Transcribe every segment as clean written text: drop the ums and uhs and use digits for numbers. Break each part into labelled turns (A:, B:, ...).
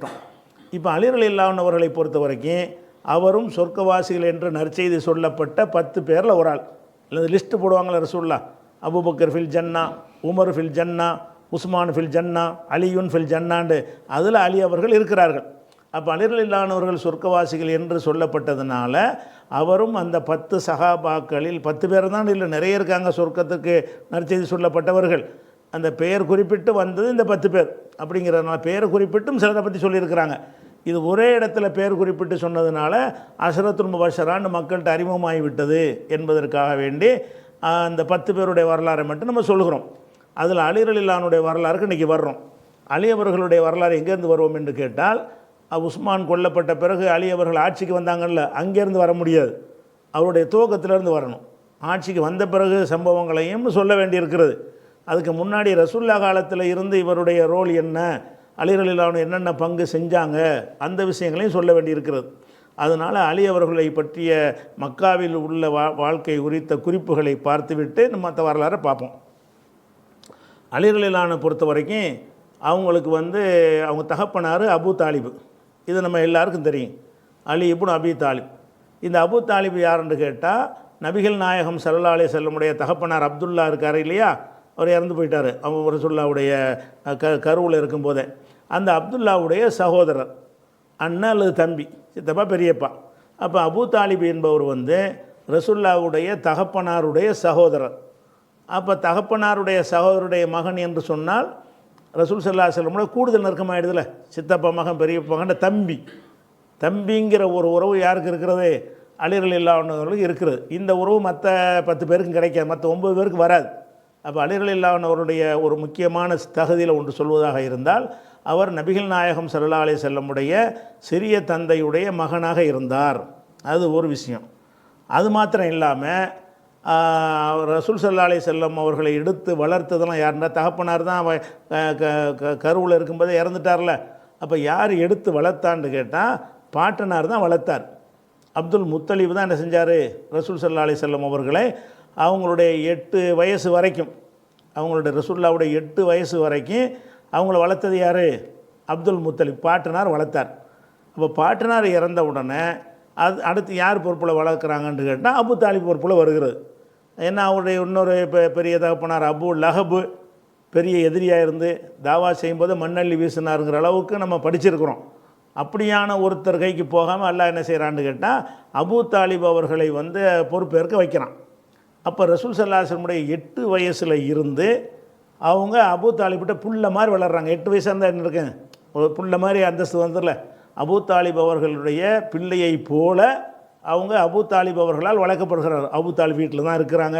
A: பேசிக்கிட்டோம். இப்போ அலி ரலியல்லாஹு அவர்களை பொறுத்த வரைக்கும் அவரும் சொர்க்கவாசிகள் என்று நற்செய்தி சொல்லப்பட்ட 10 பேரில் ஒரு ஆள். இல்லை லிஸ்ட்டு போடுவாங்களே ரசூலுல்லாஹ், அபூபக்கர் ஃபில் ஜன்னா, உமர் ஃபில் ஜன்னா, உஸ்மான் ஃபில் ஜன்னா, அலியுன் ஃபில் ஜன்னாண்டு அதில் அலி அவர்கள் இருக்கிறார்கள். அப்போ அலி ரலியல்லாஹு அவர்கள் சொர்க்கவாசிகள் என்று சொல்லப்பட்டதுனால அவரும் அந்த 10 சஹாபாக்களில் 10 பேர் தான், இல்லை நிறைய இருக்காங்க சொர்க்கத்துக்கு நற்செய்தி சொல்லப்பட்டவர்கள். அந்த பெயர் குறிப்பிட்டு வந்தது இந்த 10 பேர் அப்படிங்கிறதுனால பெயர் குறிப்பிட்டும் சிலரை பற்றி சொல்லியிருக்கிறாங்க. இது ஒரே இடத்துல பேர் குறிப்பிட்டு சொன்னதுனால அஷரத்துல் முபஷரான்னு மக்கள்கிட்ட அறிமுகமாகிவிட்டது என்பதற்காக வேண்டி அந்த 10 பேருடைய வரலாறை மட்டும் நம்ம சொல்கிறோம். அதில் அலி ரலியல்லாஹுடைய வரலாறுக்கு இன்றைக்கி வர்றோம். அலி அவர்களுடைய வரலாறு எங்கேருந்து வருவோம் என்று கேட்டால், உஸ்மான் கொல்லப்பட்ட பிறகு அலி அவர்கள் ஆட்சிக்கு வந்தாங்கல்ல, அங்கேருந்து வர முடியாது, அவருடைய துவக்கத்திலேருந்து வரணும். ஆட்சிக்கு வந்த பிறகு சம்பவங்களையும் சொல்ல வேண்டியிருக்கிறது. அதுக்கு முன்னாடி ரசூல்லா காலத்தில் இருந்து இவருடைய ரோல் என்ன, அலி ரலியல்லாஹு என்னென்ன பங்கு செஞ்சாங்க, அந்த விஷயங்களையும் சொல்ல வேண்டியிருக்கிறது. அதனால் அலி அவர்களை பற்றிய மக்காவில் உள்ள வாழ்க்கை குறித்த குறிப்புகளை பார்த்துவிட்டு நம்ம மற்ற வரலாறை பார்ப்போம். அலி ரலியல்லாஹு பொறுத்த வரைக்கும் அவங்களுக்கு அவங்க தகப்பனார் அபு தாலிபு. இது நம்ம எல்லாருக்கும் தெரியும், அலி இப்னு அபி தாலிப். இந்த அபு தாலிப் யாருன்னு கேட்டால், நபிகள் நாயகம் ஸல்லல்லாஹு அலைஹி வஸல்லமுடைய தகப்பனார் அப்துல்லா இருக்கார் இல்லையா, அவர் இறந்து போயிட்டார். அவங்க ரசூலுல்லாஹுடைய கருவில் இருக்கும்போதே அந்த அப்துல்லாவுடைய சகோதரர், அண்ணன் அல்லது தம்பி, சித்தப்பா பெரியப்பா. அப்போ அபு தாலிப் என்பவர் ரசூலுல்லாஹுடைய தகப்பனாருடைய சகோதரர். அப்போ தகப்பனாருடைய சகோதரருடைய மகன் என்று சொன்னால் ரசூல் ஸல்லல்லாஹு அலைஹி வஸல்லம் கூடுதல் நெருக்கமாகிடுதுல, சித்தப்பா மகன் பெரியப்பா மகன் தம்பி. தம்பிங்கிற ஒரு உறவு யாருக்கு இருக்கிறது? அலி ரலியல்லாஹு அவர்களுக்கு இருக்கிறது. இந்த உறவு மற்ற 10 பேருக்கும் கிடைக்காது, மற்ற 9 பேருக்கு வராது. அப்போ அலி ரலியல்லாஹு அவருடைய ஒரு முக்கியமான தகுதியில் ஒன்று சொல்வதாக இருந்தால், அவர் நபிகள் நாயகம் ஸல்லல்லாஹு அலைஹி வஸல்லமுடைய சிறிய தந்தையுடைய மகனாக இருந்தார். அது ஒரு விஷயம். அது மாத்திரம் இல்லாமல் ரசூல் ஸல்லல்லாஹு அலைஹி வஸல்லம் அவர்களை எடுத்து வளர்த்ததெல்லாம் யாருன்னா தகப்பனார் தான். கருவில் இருக்கும்போதே இறந்துட்டார்ல. அப்போ யார் எடுத்து வளர்த்தான்னு கேட்டால் பாட்டனார் தான் வளர்த்தார். அப்துல் முத்தலிப் தான் என்ன செஞ்சார், ரசூல் ஸல்லல்லாஹு அலைஹி வஸல்லம் அவர்களை அவங்களுடைய 8 வயசு வரைக்கும், அவங்களுடைய ரசூலுல்லாஹுடைய 8 வயசு வரைக்கும் அவங்கள வளர்த்தது யார்? அப்துல் முத்தலிப் பாட்டனார் வளர்த்தார். அப்போ பாட்டனார் இறந்த உடனே அடுத்து யார் பொறுப்பில் வளர்க்குறாங்கன்னு கேட்டால் அபு தாலிப் பொறுப்பில் வருகிறது. ஏன்னா அவருடைய இன்னொரு பெரிய தகப்பனார் அபு லஹபு பெரிய எதிரியாக இருந்து தாவா செய்யும்போது மண்ணள்ளி வீசினாருங்கிற அளவுக்கு நம்ம படிச்சிருக்கிறோம். அப்படியான ஒருத்தர் கைக்கு போகாமல் அல்லாஹ் என்ன செய்கிறான்னு கேட்டால் அபு தாலிப் அவர்களை பொறுப்பேற்க வைக்கிறான். அப்போ ரசூல் ஸல்லல்லாஹு அலைஹி வஸல்லம் 8 வயசில் இருந்து அவங்க அபு தாலிப்கிட்ட புள்ள மாதிரி வளர்கிறாங்க. 8 வயசாக இருந்தால் என்ன இருக்கேன், ஒரு புள்ள மாதிரி அந்தஸ்து வந்துடல. அபு தாலிப் அவர்களுடைய பிள்ளையை போல அவங்க அபு தாலிப் அவர்களால் வளர்க்கப்படுகிறார். அபு தாலிப் வீட்டில் தான் இருக்கிறாங்க.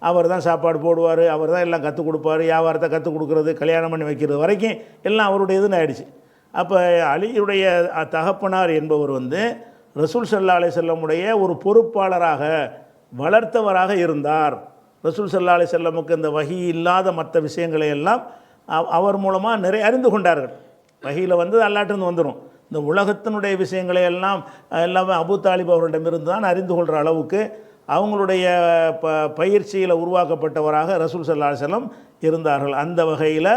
A: அவர் தான் சாப்பாடு போடுவார், அவர் தான் எல்லாம் கற்றுக் கொடுப்பார், வியாபாரத்தை கற்றுக் கொடுக்குறது, கல்யாணம் பண்ணி வைக்கிறது வரைக்கும் எல்லாம் அவருடைய இதுன்னு ஆயிடுச்சு. அப்போ அலியுடைய தகப்பனார் என்பவர் ரசூல் ஸல்லல்லாஹு அலைஹி வஸல்லமுடைய ஒரு பொறுப்பாளராக வளர்த்தவராக இருந்தார். ரசூல் ஸல்லல்லாஹு அலைஹி வஸல்லமுக்கு இந்த வஹி இல்லாத மற்ற விஷயங்களை எல்லாம் அவர் மூலமாக நிறைய அறிந்து கொண்டார்கள். வஹியில் அல்லாட்டிருந்து வந்துடும். இந்த உலகத்தினுடைய விஷயங்களை எல்லாமே அபு தாலிப் அவர்களிடமிருந்து தான் அறிந்து கொள்கிற அளவுக்கு அவங்களுடைய பயிற்சியில் உருவாக்கப்பட்டவராக ரசூல் ஸல்லல்லாஹு அலைஹி வஸல்லம் இருந்தார்கள். அந்த வகையில்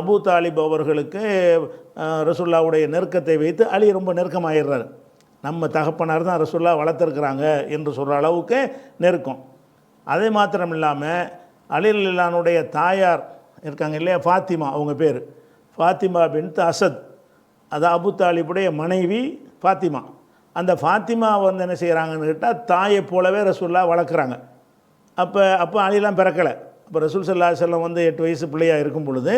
A: அபு தாலிப் அவர்களுக்கு ரசூலுல்லாஹுடைய நெருக்கத்தை வைத்து அலி ரொம்ப நெருக்கமாகிடுறார். நம்ம தகப்பனார் தான் ரசூலுல்லாஹ் வளர்த்துருக்குறாங்க என்று சொல்கிற அளவுக்கு நெருக்கம். அதே மாத்திரம் இல்லாமல் அலி ரலியல்லாஹுடைய தாயார் இருக்காங்க இல்லையா, ஃபாத்திமா, அவங்க பேர் ஃபாத்திமா பின்த் அசத். அது அபு தாலிபுடைய மனைவி ஃபாத்திமா. அந்த ஃபாத்திமா என்ன செய்கிறாங்கன்னு கேட்டால் தாயை போலவே ரசூலுல்லாஹ் வளர்க்குறாங்க. அப்போ அலிலாம் பிறக்கலை. அப்போ ரசூல் ஸல்லல்லாஹு அலைஹி வஸல்லம் 8 வயசு பிள்ளையாக இருக்கும் பொழுது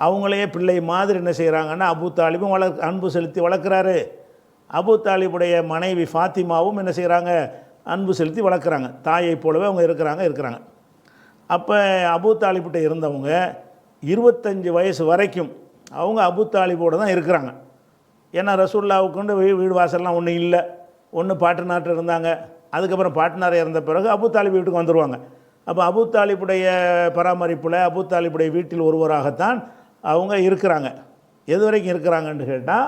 A: அவங்களையே பிள்ளை மாதிரி என்ன செய்கிறாங்கன்னா அபு தாலிபும் அன்பு செலுத்தி வளர்க்குறாரு. அபு தாலிபுடைய மனைவி ஃபாத்திமாவும் என்ன செய்கிறாங்க, அன்பு செலுத்தி வளர்க்குறாங்க. தாயை போலவே அவங்க இருக்கிறாங்க. அப்போ அபு தாலிப்கிட்ட இருந்தவங்க 25 வயசு வரைக்கும் அவங்க அபு தாலிபோடு தான் இருக்கிறாங்க. ஏன்னா ரசூலுல்லாஹ்வுக்கு வீடு வாசல்லாம் ஒன்றும் இல்லை, ஒன்று பாட்டனார்ட்ட இருந்தாங்க. அதுக்கப்புறம் பாட்டனார் இறந்த பிறகு அபு தாலிப் வீட்டுக்கு வந்துடுவாங்க. அப்போ அபு தாலிபுடைய பராமரிப்பில் அபு தாலிபுடைய வீட்டில் ஒருவராகத்தான் அவங்க இருக்கிறாங்க. எது வரைக்கும் இருக்கிறாங்கன்னு கேட்டால்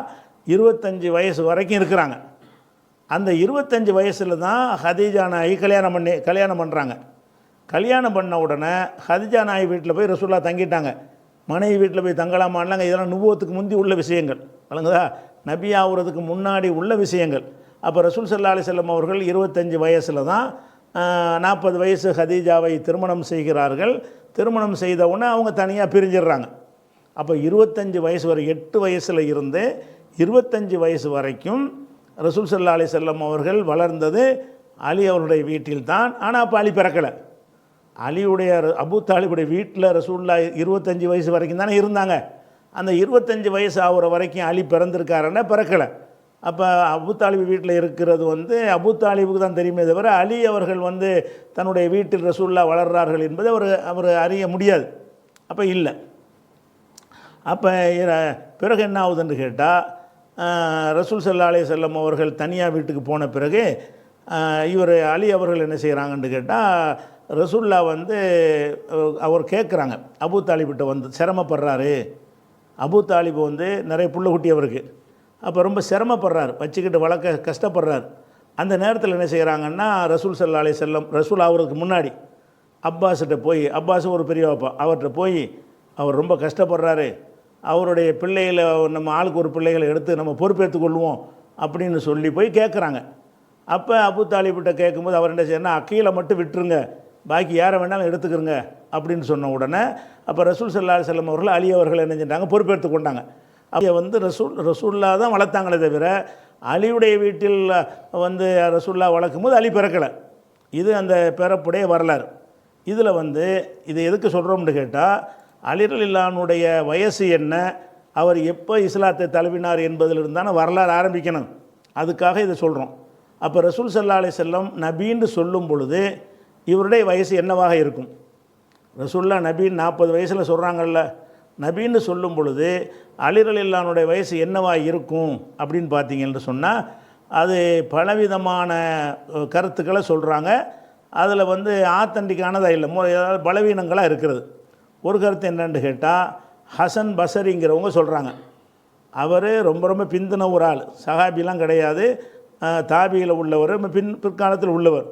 A: 25 வயசு வரைக்கும் இருக்கிறாங்க. அந்த 25 வயசில் தான் ஹதீஜா நாயகி கல்யாணம் பண்ணுறாங்க. கல்யாணம் பண்ண உடனே ஹதீஜா நாயகி வீட்டில் போய் ரசூலுல்லாஹ் தங்கிட்டாங்க. மனைவி வீட்டில் போய் தங்கலாமான்லாங்க, இதெல்லாம் நுபுவத்துக்கு முந்தி உள்ள விஷயங்கள் வழங்குதா, நபி ஆகுறதுக்கு முன்னாடி உள்ள விஷயங்கள். அப்போ ரசூல் ஸல்லல்லாஹு அலைஹி வஸல்லம் அவர்கள் 25 வயசில் தான் 40 வயசு ஹதீஜாவை திருமணம் செய்கிறார்கள். திருமணம் செய்தவுடனே அவங்க தனியாக பிரிஞ்சிடுறாங்க. அப்போ 25 வயசு வரை 8 வயசில் இருந்து 25 வயசு வரைக்கும் ரசூல் ஸல்லல்லாஹு அலைஹி வஸல்லம் அவர்கள் வளர்ந்தது அலி அவருடைய வீட்டில் தான். ஆனால் அப்போ அலி பிறக்கலை. அலியுடைய அபூ தாலிபுடைய வீட்டில் ரசூலுல்லாஹ் 25 வயசு வரைக்கும் தானே இருந்தாங்க. அந்த 25 வயசு ஆகிற வரைக்கும் அலி பிறந்திருக்காருன்னா பிறக்கலை. அப்போ அபூ தாலிப் வீட்டில் இருக்கிறது வந்து அபூ தாலிபுக்கு தான் தெரியுமே தவிர அலி அவர்கள் வந்து தன்னுடைய வீட்டில் ரசூலுல்லாஹ் வளர்றார்கள் என்பதை அவர் அறிய முடியாது. அப்போ இல்லை. அப்போ பிறகு என்ன ஆகுதுன்னு கேட்டால், ரசூல் ஸல்லல்லாஹு அலைஹி வஸல்லம் அவர்கள் தனியாக வீட்டுக்கு போன பிறகு இவர் அலி அவர்கள் என்ன செய்கிறாங்கன்னு கேட்டால், ரசூலுல்லாஹ் வந்து அவர் கேட்குறாங்க, அபூ தாலிபிட்ட வந்து சிரமப்படுறாரு. அபூ தாலிப் வந்து நிறைய புள்ள குட்டி அவருக்கு, அப்போ ரொம்ப சிரமப்படுறார், வச்சுக்கிட்டு வளர்க்க கஷ்டப்படுறார். அந்த நேரத்தில் என்ன செய்கிறாங்கன்னா, ரசூல் ஸல்லல்லாஹு அலைஹி வஸல்லம் ரசூல் ஆகிறதுக்கு முன்னாடி அப்பாஸ்கிட்ட போய், அப்பாஸ் ஒரு பெரிய அப்பா, அவர்கிட்ட போய் அவர் ரொம்ப கஷ்டப்படுறாரு, அவருடைய பிள்ளைகளை நம்ம ஆளுக்கு ஒரு பிள்ளைகளை எடுத்து நம்ம பொறுப்பேற்றுக் கொள்வோம் அப்படின்னு சொல்லி போய் கேட்குறாங்க. அப்போ அபூ தாலிபிட்ட கேட்கும்போது அவர் என்ன செய்யணும்னா, அக்கீலை மட்டும் விட்டுருங்க, பாக்கி யாரை வேணாலும் எடுத்துக்கிறங்க அப்படின்னு சொன்ன உடனே அப்போ ரசூல் ஸல்லல்லாஹு அலைஹி வஸல்லம் அவர்கள் அலி அவர்கள் என்ன செஞ்சாங்க, பொறுப்பேற்று கொண்டாங்க. அப்போ வந்து ரசூலுல்லாஹ் தான் வளர்த்தாங்களே தவிர அலியுடைய வீட்டில் வந்து ரசூலுல்லாஹ் வளர்க்கும் போது அலி பிறக்கலை. இது அந்த பிறப்புடைய வரலாறு. இதில் வந்து இது எதுக்கு சொல்கிறோம்னு கேட்டால், அலி ரலியல்லாஹுனுடைய வயசு என்ன, அவர் எப்போ இஸ்லாத்தை தழுவினார் என்பதிலிருந்து தானே வரலாறு ஆரம்பிக்கணும். அதுக்காக இதை சொல்கிறோம். அப்போ ரசூல் ஸல்லல்லாஹு அலைஹி வஸல்லம் நபின்னு சொல்லும் பொழுது இவருடைய வயசு என்னவாக இருக்கும்? ரசூலுல்லாஹ் நபின்னு 40 வயசில் சொல்கிறாங்கல்ல, நபின்னு சொல்லும் பொழுது அலி ரலியல்லாஹுனுடைய வயசு என்னவாக இருக்கும் அப்படின்னு பார்த்தீங்கன்னு சொன்னால், அது பலவிதமான கருத்துக்களை சொல்கிறாங்க. அதில் வந்து ஆத்தண்டிக்கானதாக இல்லை, ஏதாவது பலவீனங்களாக இருக்கிறது. ஒரு கருத்து என்னன்னு கேட்டால், ஹசன் பஸரிங்கிறவங்க சொல்கிறாங்க, அவர் ரொம்ப ரொம்ப பிந்தின ஒரு ஆள், சஹாபிலாம் கிடையாது, தாபியில் உள்ளவர், பிற்காலத்தில் உள்ளவர்.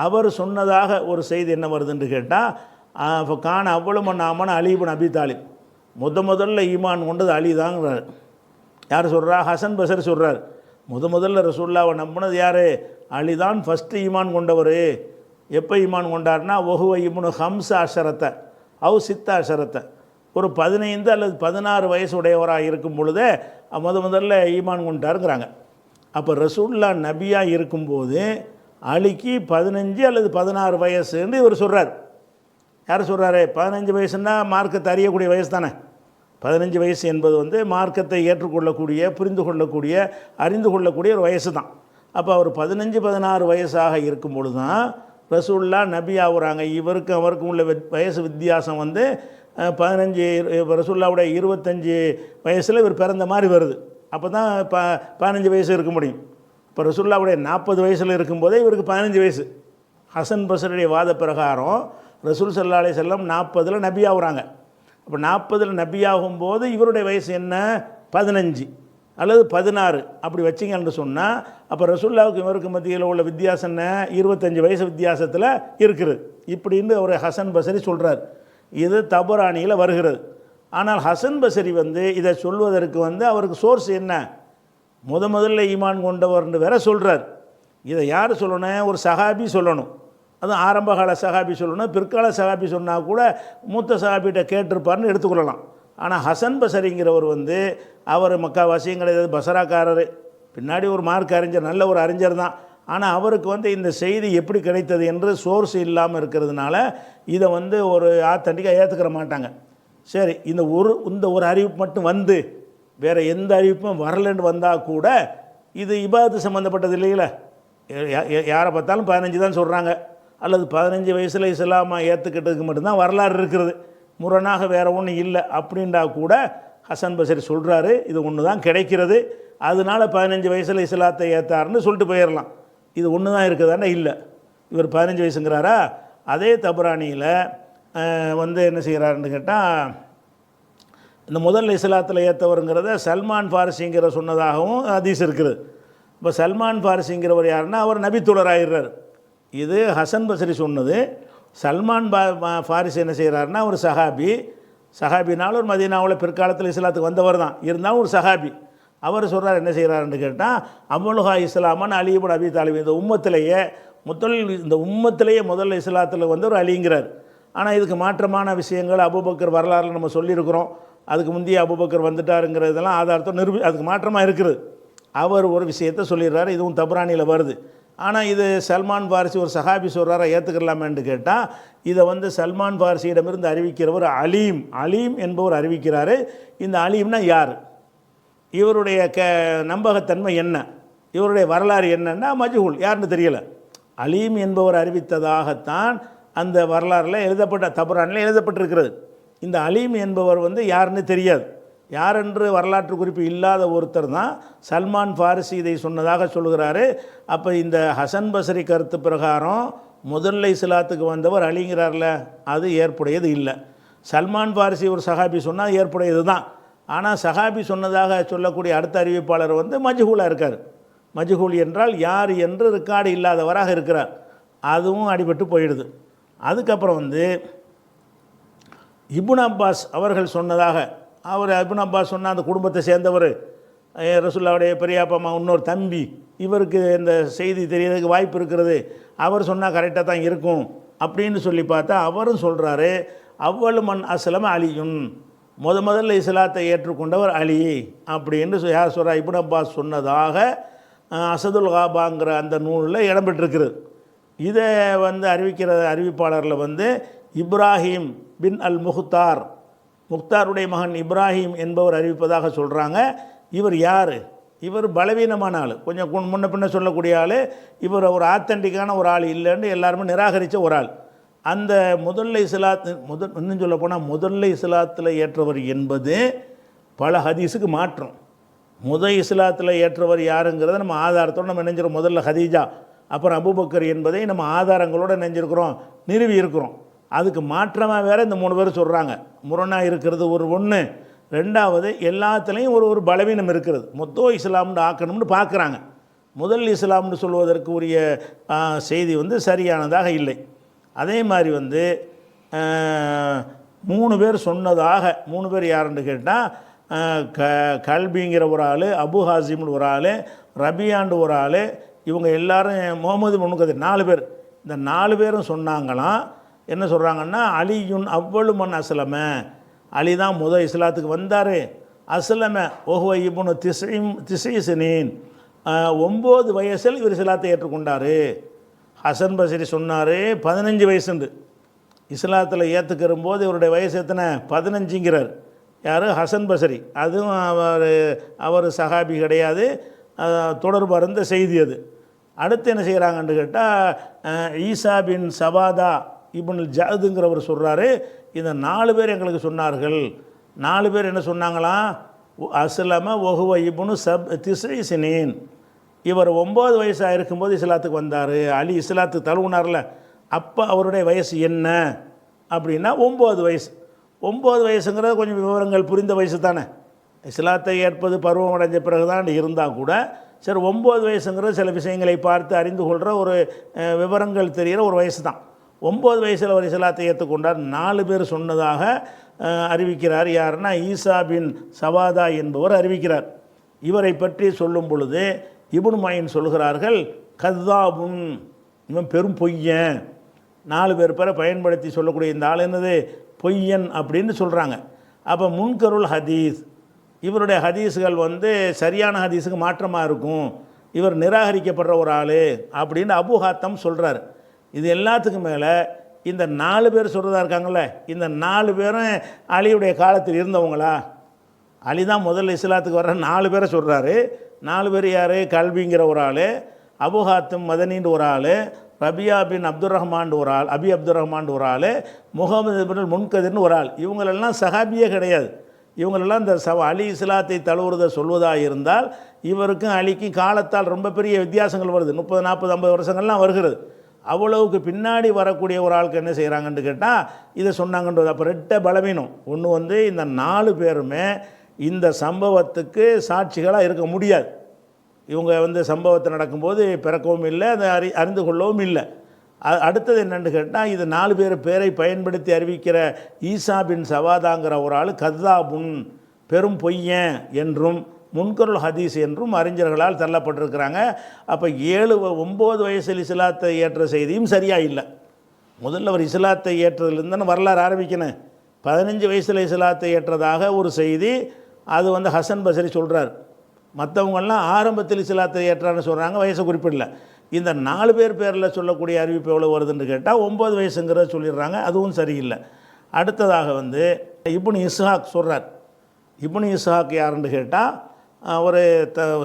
A: அவர் சொன்னதாக ஒரு செய்தி என்ன வருதுன்னு கேட்டால், இப்போ காண அவ்வளவு நாமன் அலி இப்னு அபீ தாலிப், முதல்ல ஈமான் கொண்டது அலி தாங்கிறார். யார் சொல்கிறா? ஹசன் பஸரி சொல்கிறார். முதல்ல ரசூலுல்லாஹ்வை நம்பினது யார்? அலி தான் ஃபஸ்ட்டு ஈமான் கொண்டவர். எப்போ ஈமான் கொண்டார்னா, ஒஹுவ இப்னு ஹம்ஸ அஷரத்தை அவு சித்த அஷரத்தை, ஒரு 15 அல்லது 16 வயசு உடையவராக இருக்கும் பொழுதே முதல்ல ஈமான் கொண்டாருங்கிறாங்க. அப்போ ரசூலுல்லாஹ் நபியாக இருக்கும்போது அலிக்கு 15 அல்லது 16 வயசுன்னு இவர் சொல்கிறார். யார் சொல்கிறாரு? 15 வயசுன்னா மார்க்கத்தை அறியக்கூடிய வயசு தானே. 15 வயசு என்பது வந்து மார்க்கத்தை ஏற்றுக்கொள்ளக்கூடிய, புரிந்து கொள்ளக்கூடிய, அறிந்து கொள்ளக்கூடிய ஒரு வயசு தான். அப்போ அவர் 15-16 வயசாக இருக்கும் பொழுது தான் ரசூலுல்லாஹ் நபி ஆகுறாங்க. இவருக்கும் அவருக்கும் உள்ள வயசு வித்தியாசம் வந்து 15, ரசூலுல்லாஹ்வுடைய 25 வயசில் இவர் பிறந்த மாதிரி வருது. அப்போ தான் 15 வயசு இருக்க முடியும். இப்போ ரசூலுல்லாஹ்வுடைய 40 வயசில் இருக்கும்போதே இவருக்கு 15 வயசு. ஹசன் பஸரியுடைய வாத பிரகாரம் ரசூல் ஸல்லல்லாஹு அலைஹி வஸல்லம் 40 நபி ஆகுறாங்க. அப்போ 40 நபி ஆகும்போது இவருடைய வயசு என்ன? 15 அல்லது 16 அப்படி வச்சிங்கன்னு சொன்னால், அப்போ ரசூலுல்லாஹ்வுக்கு இவருக்கு மத்தியில் உள்ள வித்தியாசம் என்ன? 25 வயசு வித்தியாசத்தில் இருக்குது. இப்படின்னு அவர் ஹசன் பஸரி சொல்கிறார். இது தபரானியில் வருகிறது. ஆனால் ஹசன் பஸரி வந்து இதை சொல்வதற்கு வந்து அவருக்கு சோர்ஸ் என்ன? முதல்ல ஈமான் கொண்டவர்னு வேற சொல்கிறார். இதை யார் சொல்லணும்? ஒரு சஹாபி சொல்லணும். அதுவும் ஆரம்பகால சஹாபி சொல்லணும். பிற்கால சஹாபி சொன்னால் கூட மூத்த சஹாபிகிட்ட கேட்டிருப்பார்னு எடுத்துக்கொள்ளலாம். ஆனால் ஹசன் பஸரிங்கிறவர் வந்து அவர் மக்காவாசியும் கிடையாது, பசராக்காரர், பின்னாடி ஒரு மார்க் அறிஞர், நல்ல ஒரு அறிஞர் தான். ஆனால் அவருக்கு வந்து இந்த செய்தி எப்படி கிடைத்தது என்று சோர்ஸ் இல்லாமல் இருக்கிறதுனால இதை வந்து ஒரு ஆத்தண்டிக்காக ஏற்றுக்கிற மாட்டாங்க. சரி, இந்த ஒரு அறிவிப்பு மட்டும் வந்து வேறு எந்த அறிவிப்பும் வரலன்னு வந்தால் கூட இது இபாதத்து சம்மந்தப்பட்டது இல்லைங்களா? யாரை பார்த்தாலும் 15 தான் சொல்கிறாங்க, அல்லது 15 வயசில் இஸ்லாமாக ஏற்றுக்கிட்டதுக்கு மட்டும்தான் வரலாறு இருக்கிறது, முரணாக வேறு ஒன்றும் இல்லை அப்படின்றா கூட ஹசன் பஸரி சொல்கிறாரு இது ஒன்று தான் கிடைக்கிறது, அதனால் 15 வயசில் இஸ்லாத்தை ஏற்றாருன்னு சொல்லிட்டு போயிடலாம். இது ஒன்று தான் இருக்குதானே? இல்லை, இவர் 15 வயசுங்கிறாரா? அதே தபரானியில் வந்து என்ன செய்கிறாருன்னு கேட்டால், இந்த முதல் இஸ்லாத்தில் ஏற்றவருங்கிறத சல்மான் ஃபாரிசிங்கிற சொன்னதாகவும் ஹதீஸ் இருக்குது. இப்போ சல்மான் ஃபாரிசிங்கிறவர் யாருன்னா அவர் நபித்தோழராகிறார். இது ஹசன் பஸரி சொன்னது. சல்மான் ஃபாரிஸ் என்ன செய்கிறாருன்னா ஒரு சஹாபி, சஹாபினாலும் ஒரு மதீனாவில் பிற்காலத்தில் இஸ்லாத்துக்கு வந்தவர் தான், இருந்தாலும் ஒரு சஹாபி. அவர் சொல்கிறார், என்ன செய்கிறாருன்னு கேட்டால், அம்முலுஹா இஸ்லாமன் அலி இப்னு அபி தாலிப், இந்த உம்மத்திலேயே முதல்ல இஸ்லாத்தில் வந்து ஒரு அலிங்கிறார். ஆனால் இதுக்கு மாற்றமான விஷயங்கள் அபூபக்கர் வரலாறுல நம்ம சொல்லியிருக்கிறோம். அதுக்கு முந்தைய அபூபக்கர் வந்துட்டாருங்கிறதெல்லாம் ஆதாரத்தை அதுக்கு மாற்றமாக இருக்குது. அவர் ஒரு விஷயத்தை சொல்லிடுறாரு, இதுவும் தப்ரானியில் வருது. ஆனால் இது சல்மான் ஃபாரிசி ஒரு சஹாபி சொல்கிறாரா, ஏற்றுக்கலாமேன்னு கேட்டால், இதை வந்து சல்மான் ஃபாரிசியிடமிருந்து அறிவிக்கிறவர் அலீம் என்பவர் அறிவிக்கிறாரு. இந்த அலீம்னா யார், இவருடைய நம்பகத்தன்மை என்ன, இவருடைய வரலாறு என்னன்னா மஜ்ஹூல், யாருன்னு தெரியலை. அலீம் என்பவர் அறிவித்ததாகத்தான் அந்த வரலாறில் தப்ரானில் எழுதப்பட்டிருக்கிறது. இந்த அலீம் என்பவர் வந்து யாருன்னு தெரியாது. யாரென்று வரலாற்று குறிப்பு இல்லாத ஒருத்தர் தான் சல்மான் ஃபாரிசி இதை சொன்னதாக சொல்கிறாரு. அப்போ இந்த ஹசன் பஸ்ரி கருத்து பிரகாரம் முதல்ல இஸ்லாத்துக்கு வந்தவர் அலிங்கிறார்ல, அது ஏற்புடையது இல்லை. சல்மான் ஃபாரிசி ஒரு சஹாபி சொன்னால் ஏற்புடையது தான். ஆனால் சஹாபி சொன்னதாக சொல்லக்கூடிய அடுத்த அறிவிப்பாளர் வந்து மஜ்ஹூலாக இருக்கார். மஜ்ஹூல் என்றால் யார் என்று ரெக்கார்டு இல்லாதவராக இருக்கிறார். அதுவும் அடிபட்டு போயிடுது. அதுக்கப்புறம் வந்து இப்னு அப்பாஸ் அவர்கள் சொன்னதாக, இப்னு அப்பாஸ் சொன்னால் அந்த குடும்பத்தை சேர்ந்தவர், ரசூலுல்லாஹ்வுடைய பெரியாப்பா இன்னொரு தம்பி, இவருக்கு இந்த செய்தி தெரியறதுக்கு வாய்ப்பு இருக்கிறது, அவர் சொன்னால் கரெக்டாக தான் இருக்கும் அப்படின்னு சொல்லி பார்த்தா, அவரும் சொல்கிறாரு அவ்வளு மன் அஸ்லம அலியுன், முதல்ல இஸ்லாத்தை ஏற்றுக்கொண்டவர் அலி அப்படின்னு யார் சொல்கிறா, இப்னு அப்பாஸ் சொன்னதாக அசதுல் காபாங்கிற அந்த நூலில் இடம்பெற்றிருக்கிறது. இதை வந்து அறிவிப்பாளரில் வந்து இப்ராஹிம் பின் அல் முக்தாருடைய மகன் இப்ராஹிம் என்பவர் அறிவிப்பதாக சொல்கிறாங்க. இவர் யார், இவர் பலவீனமான ஆள், கொஞ்சம் முன்ன பின்ன சொல்லக்கூடிய ஆள். இவர் ஒரு ஆத்தன்டிக்கான ஒரு ஆள் இல்லைன்னு எல்லாருமே நிராகரித்த ஒரு ஆள். அந்த இன்னும் சொல்ல போனால் முதல்ல இஸ்லாத்தில் ஏற்றவர் என்பது பல ஹதீஸுக்கு மாற்றம். இஸ்லாத்தில் ஏற்றவர் யாருங்கிறத நம்ம ஆதாரத்தோடு நம்ம நினைஞ்சிருக்கோம். முதல்ல ஹதீஜா, அப்புறம் அபூபக்கர் என்பதை நம்ம ஆதாரங்களோடு நினைஞ்சிருக்கிறோம், நிறுவி இருக்கிறோம். அதுக்கு மாற்றமாக வேறு இந்த 3 பேர் சொல்கிறாங்க. முரணாக இருக்கிறது ஒன்று, ரெண்டாவது எல்லாத்துலேயும் ஒரு பலவீனம் இருக்கிறது. இஸ்லாம்னு ஆக்கணும்னு பார்க்குறாங்க. முதல் இஸ்லாம்னு சொல்வதற்கு உரிய செய்தி வந்து சரியானதாக இல்லை. அதே மாதிரி வந்து 3 பேர் சொன்னதாக, 3 பேர் யாருன்னு கேட்டால், கல்பிங்கிற ஒரு ஆள், அபு ஹாசிம்னு ஒரு ஆள், ரபியாண்டு ஒரு ஆள், இவங்க எல்லாரும் முகமது முன்கதிர் 4 பேர். இந்த 4 பேரும் சொன்னாங்களாம். என்ன சொல்கிறாங்கன்னா, அலியுன் அவ்வளு மன் அஸ்லம, அலி தான் இஸ்லாத்துக்கு வந்தார். அஸ்லம ஒஹுவ இப்னு திஸ்இ 9 வயசில் இவர் இஸ்லாத்தை ஏற்றுக்கொண்டார். ஹசன் பஸ்ரி சொன்னார் 15 வயசுண்டு. இஸ்லாத்தில் ஏற்றுக்கிறம்போது இவருடைய வயசு எத்தனை, 15ங்கிறார். யார், ஹசன் பஸ்ரி. அதுவும் அவர் சஹாபி கிடையாது, தொடர்பு இருந்த செய்தி அது. அடுத்து என்ன செய்கிறாங்கன்னு கேட்டால், ஈசா பின் சவாதா இப்னுல் ஜஅதுங்கிறவர் சொல்கிறாரு, இந்த 4 பேர் எங்களுக்கு சொன்னார்கள். 4 பேர் என்ன சொன்னாங்களாம், அஸ்லம ஒஹுவ இப்னு திஸ்இ, இவர் 9 வயசாக இருக்கும்போது இஸ்லாத்துக்கு வந்தார். அலி இஸ்லாத்துக்கு தழுவுனார்ல, அப்போ அவருடைய வயசு என்ன அப்படின்னா 9 வயசு. 9 வயசுங்கிறது கொஞ்சம் விவரங்கள் புரிந்த வயசு தானே. இஸ்லாத்தை ஏற்பது பருவம் அடைஞ்ச பிறகு தான் இருந்தால் கூட சரி, 9 வயசுங்கிறது சில விஷயங்களை பார்த்து அறிந்து கொள்கிற ஒரு விவரங்கள் தெரிகிற ஒரு வயசு தான். 9 வயசில் அவர் இஸ்லாத்தை ஏற்றுக்கொண்டார். 4 பேர் சொன்னதாக அறிவிக்கிறார். யாருன்னா ஈசா பின் சவாதா என்பவர் அறிவிக்கிறார். இவரை பற்றி சொல்லும் பொழுது இப்னு மயின் சொல்கிறார்கள், கத்தாபுன், இவன் பெரும் பொய்யன். 4 பேர் பேரை பயன்படுத்தி சொல்லக்கூடிய இந்த ஆள் என்னது, பொய்யன் அப்படின்னு சொல்கிறாங்க. அப்போ முன்கருள் ஹதீஸ், இவருடைய ஹதீஸுகள் வந்து சரியான ஹதீஸுக்கு மாற்றமாக இருக்கும், இவர் நிராகரிக்கப்படுற ஒரு ஆள் அப்படின்னு அபு ஹாத்தம் சொல்கிறார். இது எல்லாத்துக்கும் மேலே இந்த 4 பேர் சொல்கிறதா இருக்காங்கள, இந்த 4 பேரும் அலியுடைய காலத்தில் இருந்தவங்களா? அலி தான் முதல்ல இஸ்லாத்துக்கு வர்ற 4 பேரை சொல்கிறாரு. 4 பேர் யார், கல்விங்கிற ஒரு ஆள், அபு ஹாத்தம் மதனின்ற ஒரு ஆள், ரபியா பின் அப்துல் ரஹ்மான் ஒரு ஆள், அப்துல் ரஹ்மான் ஒரு ஆள், முகமது பின் முன்கதிர்னு ஒரு ஆள். இவங்களெல்லாம் சஹாபியே கிடையாது. இவங்களெல்லாம் இந்த அலி இஸ்லாத்தை தழுவுறதை சொல்வதாக இருந்தால் இவருக்கும் அலிக்கும் காலத்தால் ரொம்ப பெரிய வித்தியாசங்கள் வருது. 30, 40, 50 வருஷங்கள்லாம் வருகிறது. அவ்வளவுக்கு பின்னாடி வரக்கூடிய ஒரு ஆளுக்கு என்ன செய்கிறாங்கன்னு கேட்டால் இதை சொன்னாங்கன்றது. அப்போ 2 பலவீனம். ஒன்று வந்து இந்த 4 பேருமே இந்த சம்பவத்துக்கு சாட்சிகளாக இருக்க முடியாது. இவங்க வந்து சம்பவத்தை நடக்கும்போது பிறக்கவும் இல்லை, அதை அறிந்து கொள்ளவும் இல்லை. அடுத்தது என்னென்னு கேட்டால், இது 4 பேர் பேரை பயன்படுத்தி அறிவிக்கிற ஈசா பின் சவாதாங்கிற ஒரு ஆள் கத்தாபுன் பெரும் பொய்யன் என்றும் முன்கருள் ஹதீஸ் என்றும் அறிஞர்களால் தள்ளப்பட்டிருக்கிறாங்க. அப்போ 9 வயசில் இஸ்லாத்தை ஏற்ற செய்தியும் சரியாக இல்லை. முதல்ல அவர் இஸ்லாத்தை ஏற்றதுலேருந்து தானே வரலாறு ஆரம்பிக்கணும். 15 வயசில் இஸ்லாத்தை ஏற்றதாக ஒரு செய்தி, அது வந்து ஹசன் பஸ்ரி சொல்கிறார். மற்றவங்கெல்லாம் ஆரம்பத்தில் இஸ்லாத்தை ஏற்றான்னு சொல்கிறாங்க, வயசை குறிப்பிடல. இந்த 4 பேர் பேரில் சொல்லக்கூடிய அறிவிப்பு எவ்வளோ வருதுன்னு கேட்டால் 9 வயசுங்கிறத சொல்லிடுறாங்க, அதுவும் சரியில்லை. அடுத்ததாக வந்து இப்னு இஸ்ஹாக் சொல்கிறார். இப்னு இஸ்ஹாக் யாருன்னு கேட்டால் ஒரு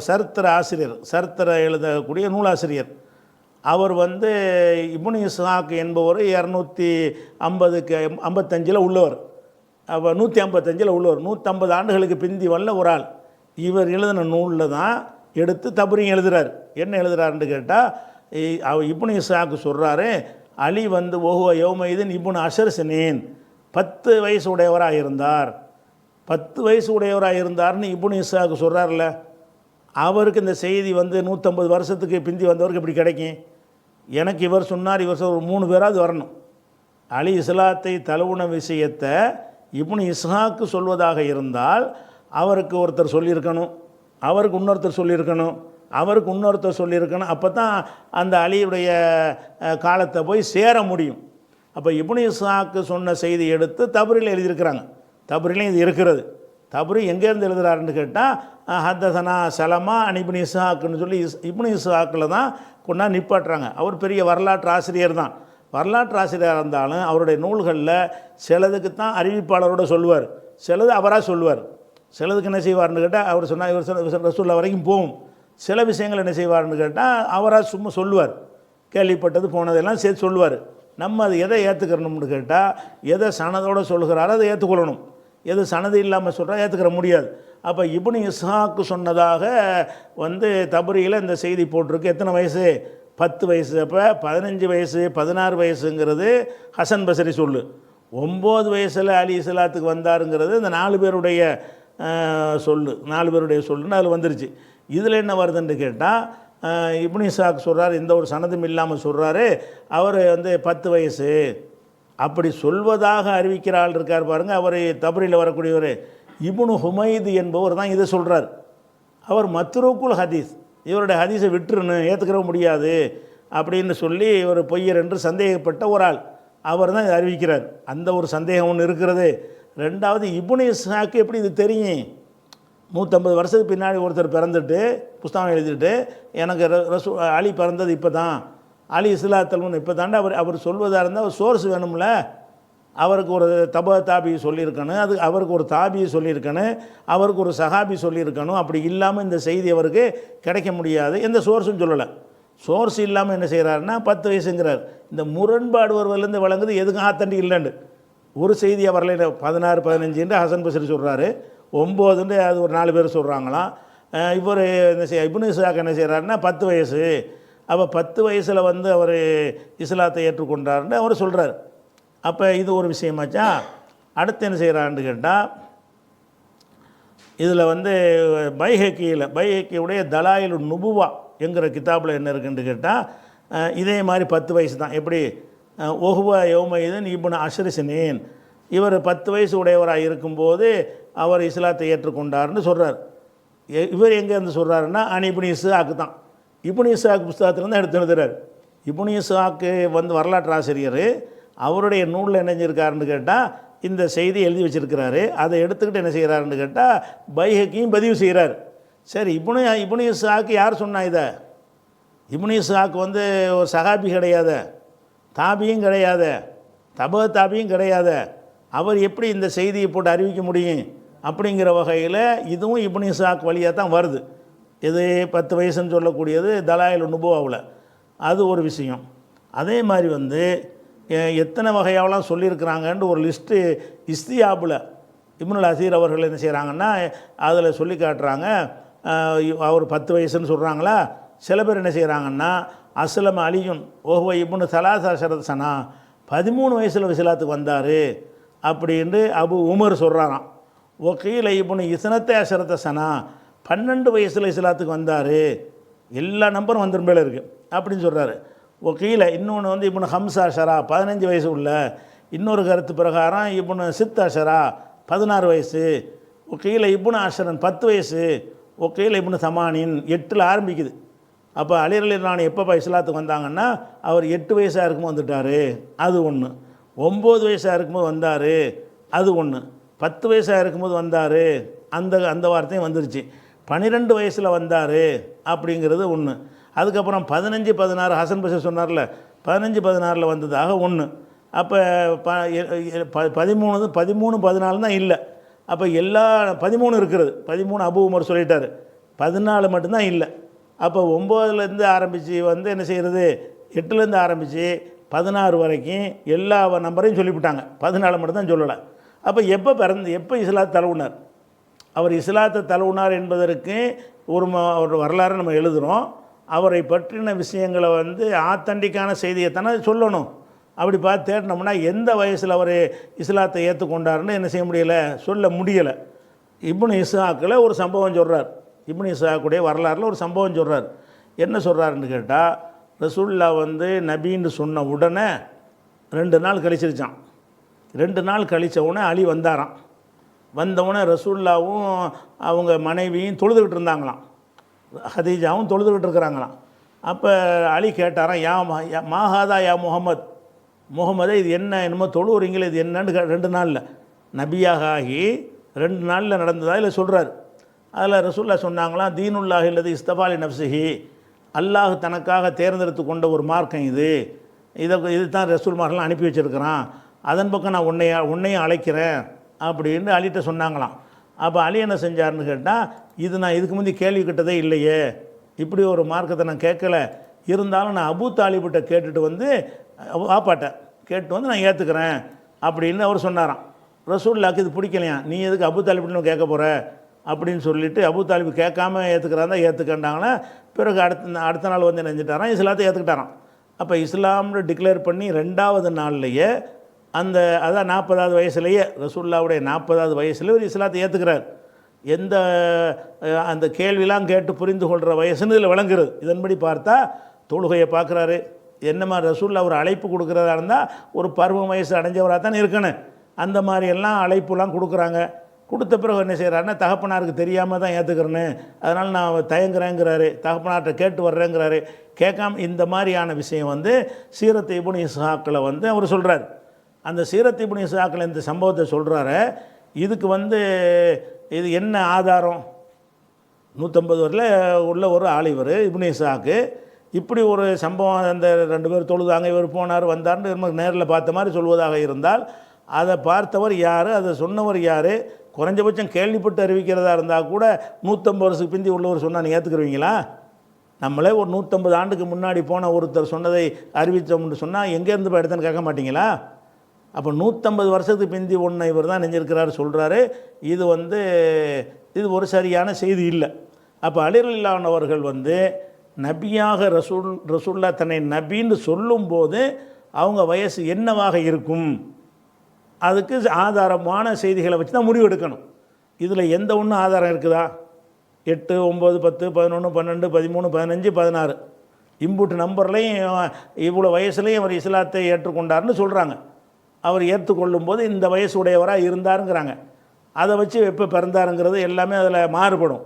A: சரித்திர ஆசிரியர், சரித்திர எழுதக்கூடிய நூலாசிரியர். அவர் வந்து இப்னு இஸ்ஹாக் என்பவர் 255 உள்ளவர். அப்போ 155 உள்ளவர், 150 ஆண்டுகளுக்கு பிந்தி வல்ல ஒரு ஆள். இவர் எழுதின நூலில் தான் எடுத்து தபரியும் எழுதுகிறார். என்ன எழுதுகிறாருன்னு கேட்டால், இப்னு இஸ்ஹாக் சொல்கிறாரு, அலி வந்து ஓஹோ யௌமைதீன் இப்னு அஷர் சினீன், 10 வயசு உடையவராக இருந்தார். 10 வயசு உடையவராக இருந்தார்னு இப்னு இஸ்ஹாக் சொல்கிறார்ல, அவருக்கு இந்த செய்தி வந்து 150 வருஷத்துக்கு பிந்தி வந்தவருக்கு எப்படி கிடைக்கும்? எனக்கு இவர் சொன்னார், இவர் ஒரு 3 பேராவது வரணும். அலி இஸ்லாத்தை தழுவுன விஷயத்தை இப்னு இஸ்ஹாக்கு சொல்வதாக இருந்தால் அவருக்கு ஒருத்தர் சொல்லியிருக்கணும், அவருக்கு இன்னொருத்தர் சொல்லியிருக்கணும், அவருக்கு இன்னொருத்தர் சொல்லியிருக்கணும். அப்போ தான் அந்த அலியுடைய காலத்தை போய் சேர முடியும். அப்போ இப்னு இஸ்ஹாக்கு சொன்ன செய்தி எடுத்து தபரில் எழுதியிருக்கிறாங்க. தபரிலையும் இது இருக்கிறது. தபரி எங்கேருந்து எழுதுகிறாருன்னு கேட்டால், ஹத்தசனா சலமா இப்னு இஸ்ஹாக்குன்னு சொல்லி இப்னு இஸ்ஹாக்கில் தான் கொண்டா நிப்பாட்டுறாங்க. அவர் பெரிய வரலாற்று ஆசிரியர் தான். வரலாற்று ஆசிரியராக இருந்தாலும் அவருடைய நூல்களில் சிலதுக்கு தான் அறிவிப்பாளரோட சொல்லுவார், சிலது அவராக சொல்லுவார். சிலதுக்கு என்ன செய்வார்னு கேட்டால், அவர் சொன்னால் இவர் ரசூல்லா வரைக்கும் போகும். சில விஷயங்கள் என்ன செய்வார்னு கேட்டால் அவராக சும்மா சொல்லுவார், கேள்விப்பட்டது போனதெல்லாம் சேர்த்து சொல்லுவார். நம்ம அதை எதை ஏற்றுக்கிறணும்னு கேட்டால், எதை சனதோடு சொல்கிறாரோ அதை ஏற்றுக்கொள்ளணும். எது சனது இல்லாமல் சொல்கிறா ஏற்றுக்கிற முடியாது. அப்போ இப்னு இஸ்ஹாக்கு சொன்னதாக வந்து தபரியில் இந்த செய்தி போட்டிருக்கு. எத்தனை வயசு? 10 வயசு. அப்போ 15 வயசு 16 வயசுங்கிறது ஹசன் பஸ்ரி சொல்லு. 9 வயசில் அலி இஸ்லாத்துக்கு வந்தாருங்கிறது இந்த 4 பேருடைய சொல்லு, 4 பேருடைய சொல்லுன்னு அதில் வந்துருச்சு. இதில் என்ன வருதுன்னு கேட்டால், இப்னு இஸ்ஹாக் சொல்கிறார், இந்த ஒரு சனதும் இல்லாமல் சொல்கிறாரு, அவர் வந்து 10 வயசு அப்படி சொல்வதாக அறிவிக்கிற ஆள் இருக்கார் பாருங்கள். அவர் தபரியில் வரக்கூடியவர் இப்னு ஹுமைது என்பவர் தான் இதை சொல்கிறார். அவர் மத்ரூக்குல் ஹதீஸ், இவருடைய ஹதீஸை விட்டுருன்னு ஏற்றுக்கிற முடியாது அப்படின்னு சொல்லி ஒரு பொய்யர் என்று சந்தேகப்பட்ட ஒரு ஆள், அவர் தான் இதை அறிவிக்கிறார். அந்த ஒரு சந்தேகம் ஒன்று இருக்கிறது. ரெண்டாவது, இப்னு இஸ்ஹாக்கு எப்படி இது தெரியும்? 150 வருஷத்துக்கு பின்னாடி ஒருத்தர் பிறந்துட்டு புஸ்தகம் எழுதிட்டு, எனக்கு அலி பிறந்தது இப்போ தான், அலி இஸ்லாத்தல்னு இப்போ தாண்டா அவர் சொல்வதாக இருந்தால் ஒரு சோர்ஸ் வேணும்ல. அவருக்கு ஒரு தாபி சொல்லியிருக்கணும், அது அவருக்கு ஒரு தாபி சொல்லியிருக்கணும், அவருக்கு ஒரு சஹாபி சொல்லியிருக்கணும். அப்படி இல்லாமல் இந்த செய்தி அவருக்கு கிடைக்க முடியாது. எந்த சோர்ஸும் சொல்லலை. சோர்ஸ் இல்லாமல் என்ன செய்கிறாருன்னா 10 வயசுங்கிறார். இந்த முரண்பாடு வருவதுலேருந்து வழங்குது எதுக்கும் ஆத்தண்டி இல்லைண்டு. ஒரு செய்தியாக வரல, 16 15 ஹசன் பஸ்ரி சொல்கிறாரு, 9 அது ஒரு 4 பேர் சொல்கிறாங்களாம். இவர் என்ன இப்னு இஸ்ஹாக் என்ன செய்கிறாருன்னா 10 வயசு. அப்போ 10 வயசில் வந்து அவர் இஸ்லாத்தை ஏற்றுக்கொண்டார்னு அவர் சொல்கிறார். அப்போ இது ஒரு விஷயமாச்சா. அடுத்து என்ன செய்கிறான்னு கேட்டால், இதில் வந்து பைஹக்கியுடைய தலாயிலு நுபுவா என்கிற கிதாபில் என்ன இருக்குன்னு கேட்டால், இதே மாதிரி 10 வயசு தான். எப்படி ஒஹுவா யௌமைதீன் இப்னு அஷ்ர் சினீன், இவர் 10 வயசு உடையவராக இருக்கும்போது அவர் இஸ்லாத்தை ஏற்றுக்கொண்டார்னு சொல்கிறார். இவர் எங்கேருந்து சொல்கிறாருன்னா இப்னு இஸ்ஹாக்கு தான். இப்னு இஸ்ஹாக் புஸ்தகத்தில் தான் எடுத்து எழுதுகிறார். இப்னு இஸ்ஹாக்கு வந்து வரலாற்று ஆசிரியர். அவருடைய நூலில் என்ன செஞ்சிருக்காருன்னு கேட்டால் இந்த செய்தி எழுதி வச்சுருக்கிறாரு. அதை எடுத்துக்கிட்டு என்ன செய்கிறாருன்னு கேட்டால் பைஹக்கியும் பதிவு செய்கிறார். சரி, இப்னு இஸ்ஹாக்கு யார் சொன்னா இதை? இப்னு இஸ்ஹாக் வந்து ஒரு சஹாபி கிடையாது, தாபியும் கிடையாது, தாபியும் கிடையாது. அவர் எப்படி இந்த செய்தியை போட்டு அறிவிக்க முடியும்? அப்படிங்கிற வகையில் இதுவும் இப்னு இஸ்ஹாக் வழியாக தான் வருது. இது 10 வயசுன்னு சொல்லக்கூடியது தலாயிலு நுபுவாவில், அது ஒரு விஷயம். அதே மாதிரி வந்து எத்தனை வகையாவெல்லாம் சொல்லியிருக்கிறாங்கன்ட்டு ஒரு லிஸ்ட்டு இஸ்தியாபில் இப்னுல் அசீர் அவர்கள் என்ன செய்கிறாங்கன்னா அதில் சொல்லி காட்டுறாங்க. அவர் 10 வயசுன்னு சொல்கிறாங்களா. சில பேர் என்ன செய்கிறாங்கன்னா அஸ்லம் அலியுன் ஓஹோ இப்னு சலாசரத் சனா, 13 வயசில் இஸ்லாத்துக்கு வந்தார் அப்படின்ட்டு அபு உமர் சொல்கிறாராம். ஒகீல இப்னு இஸ்னத்தே அஷரத்த சனா, 12 வயசில் இஸ்லாத்துக்கு வந்தார். எல்லா நம்பரும் வந்துடும் மேலே இருக்குது அப்படின்னு சொல்கிறாரு. ஒகீல இன்னொன்று வந்து இப்னு ஹம்சா ஷரா 15 வயசு உள்ள, இன்னொரு கருத்து பிரகாரம் இப்னு சித்தா ஷரா 16 வயசு, ஒகீல இப்னு அஷரன் 10 வயசு, ஒகீல இப்னு தமானின் 8ல் ஆரம்பிக்குது. அப்போ அலி ரலியல்லாஹு எப்போ இஸ்லாத்துக்கு வந்தாங்கன்னா அவர் 8 வயசாக இருக்கும்போது வந்துட்டார், அது ஒன்று. 9 வயசாக இருக்கும்போது வந்தார், அது ஒன்று. 10 வயசாக இருக்கும்போது வந்தார், அந்த அந்த வார்த்தையும் வந்துருச்சு. 12 வயசில் வந்தார் அப்படிங்கிறது ஒன்று. அதுக்கப்புறம் 15, 16 ஹசன் பஷீர் சொன்னார்ல, 15, 16 வந்ததாக ஒன்று. அப்போ 13, 14 தான் இல்லை. அப்போ எல்லா 13 இருக்கிறது. 13 அபு உமர் சொல்லிட்டார், 14 மட்டும்தான் இல்லை. அப்போ 9லேருந்து ஆரம்பித்து வந்து என்ன செய்கிறது, 8லேருந்து ஆரம்பித்து 16 வரைக்கும் எல்லா நம்பரையும் சொல்லிவிட்டாங்க, 14 மட்டும்தான் சொல்லலை. அப்போ எப்போ இஸ்லாத்தை தழுவினார், அவர் இஸ்லாத்தை தழுவினார் என்பதற்கு ஒரு வரலாறு நம்ம எழுதுகிறோம். அவரை பற்றின விஷயங்களை வந்து ஆத்தண்டிக்கான செய்தியை தானே சொல்லணும். அப்படி பார்த்து தேடினோம்னா எந்த வயசில் அவர் இஸ்லாத்தை ஏற்றுக்கொண்டார்னு என்ன செய்ய முடியலை, சொல்ல முடியலை. இப்னு இஸ்ஹாக்கில் ஒரு சம்பவம் சொல்கிறார். இப்னு இஸ்ஹாக்குடைய வரலாறில் ஒரு சம்பவம் சொல்கிறார். என்ன சொல்கிறாருன்னு கேட்டால், ரசூலுல்லாஹ் வந்து நபின்னு சொன்ன உடனே 2 நாள் கழிச்சிருச்சான். 2 நாள் கழித்த உடனே அலி வந்தாராம். வந்தவுடனே ரசூலுல்லாவும் அவங்க மனைவியும் தொழுதுகிட்டு இருந்தாங்களாம், ஹதீஜாவும் தொழுதுகிட்டு இருக்கிறாங்களாம். அப்போ அலி கேட்டாராம், மாஹாதா யா முகமதே, இது என்ன, என்னமோ தொழுவுறீங்களே, இது என்னன்னு 2 நாளில் நபியாக ஆகி 2 நாளில் நடந்ததா இல்லை சொல்கிறார். அதில் ரசூலுல்லாஹ் சொன்னாங்களாம், தீனுல்லாஹி அல்லது இஸ்தபாலி நப்சிஹி, அல்லாஹ் தனக்காக தேர்ந்தெடுத்து கொண்ட ஒரு மார்க்கம் இது தான் ரசூல்மாரெலாம் அனுப்பி வச்சுருக்கிறான், அதன் பக்கம் நான் உன்னையும் அழைக்கிறேன் அப்படின்னு அலிகிட்ட சொன்னாங்களாம். அப்போ அலி என்ன செஞ்சார்னு கேட்டால், இது நான் இதுக்கு முந்தி கேள்வி கிட்டதே இல்லையே, இப்படி ஒரு மார்க்கத்தை நான் கேட்கல, இருந்தாலும் நான் அபூ தாலிபிட்ட கேட்டுட்டு வந்து வாப்பாட்டேன் கேட்டு வந்து நான் ஏற்றுக்கிறேன் அப்படின்னு அவர் சொன்னாராம். ரசூலுல்லாஹ்க்கு இது பிடிக்கலையா, நீ எதுக்கு அபூ தாலிபின்னு கேட்க போகிற அப்படின்னு சொல்லிவிட்டு அபூ தாலிபு கேட்காம ஏற்றுக்கிறான் தான் ஏற்றுக்கண்டாங்களே. பிறகு அடுத்த நாள் வந்து நினைஞ்சிட்டாரான், இஸ்லாத்தை ஏற்றுக்கிட்டாரான். அப்போ இஸ்லாம்னு டிக்ளேர் பண்ணி 2வது நாள்லையே அதான் 40வது வயசுலேயே, ரசூலுல்லாஹ்வுடைய 40வது வயசுல ஒரு இஸ்லாத்தை ஏற்றுக்கிறார். அந்த கேள்விலாம் கேட்டு புரிந்து கொள்கிற வயசுன்னு இதில் விளங்குறது. இதன்படி பார்த்தா தொழுகையை பார்க்குறாரு. என்னமா ரசூலுல்லாஹ் ஒரு அழைப்பு கொடுக்குறதா இருந்தால் ஒரு பருவ வயசு அடைஞ்சவராக தானே இருக்கணும். அந்த மாதிரியெல்லாம் அழைப்புலாம் கொடுக்குறாங்க. கொடுத்த பிறகு என்ன செய்கிறாருன்னா, தகப்பனாருக்கு தெரியாமல் தான் ஏற்றுக்கிறேன்னு, அதனால் நான் தயங்குறேங்கிறாரு, தகப்பனார்கிட்ட கேட்டு வர்றேங்கிறாரு. கேட்காம இந்த மாதிரியான விஷயம் வந்து சீரத் இப்னு இஸ்ஹாக்கில் வந்து அவர் சொல்கிறார். அந்த சீரத் இப்னு இஸ்ஹாக்கில் இந்த சம்பவத்தை சொல்கிறாரு. இதுக்கு வந்து இது என்ன ஆதாரம், 150 வரையில் உள்ள ஒரு ஆளிவர் இப்னு இஸ்ஹாக்கு இப்படி ஒரு சம்பவம், அந்த 2 பேர் தொழுதாங்க, இவர் போனார் வந்தார்னு நமக்கு நேரில் பார்த்த மாதிரி சொல்வதாக இருந்தால், அதை பார்த்தவர் யார், அதை சொன்னவர் யார், குறைஞ்சபட்சம் கேள்விப்பட்டு அறிவிக்கிறதா இருந்தால் கூட 150 வருஷத்துக்கு பிந்தி உள்ளவர் சொன்னால் நீங்கள் ஏற்றுக்குருவீங்களா? நம்மளே ஒரு 150 ஆண்டுக்கு முன்னாடி போன ஒருத்தர் சொன்னதை அறிவித்தோம்னு சொன்னால் எங்கேருந்து போய் எடுத்தேன்னு கேட்க மாட்டிங்களா? அப்போ 150 வருஷத்துக்கு பிந்தி ஒன்று இவர் தான் நெஞ்சிருக்கிறாரு சொல்கிறாரு. இது ஒரு சரியான செய்தி இல்லை. அப்போ அலி ரலியல்லாஹு அவர்கள் வந்து நபியாக ரசூலுல்லாஹ் தன்னை நபின்னு சொல்லும்போது அவங்க வயசு என்னவாக இருக்கும், அதுக்கு ஆதாரமான செய்திகளை வச்சு தான் முடிவு எடுக்கணும். இதில் எந்த ஒன்று ஆதாரம் இருக்குதா? 8, 9, 10, 11, 12, 13, 15, 16 இம்புட்டு நம்பர்லையும் இவ்வளோ வயசுலேயும் அவர் இஸ்லாத்தை ஏற்றுக்கொண்டார்னு சொல்கிறாங்க. அவர் ஏற்றுக்கொள்ளும்போது இந்த வயசு உடையவராக இருந்தாருங்கிறாங்க. அதை வச்சு எப்போ பிறந்தாருங்கிறது எல்லாமே அதில் மாறுபடும்.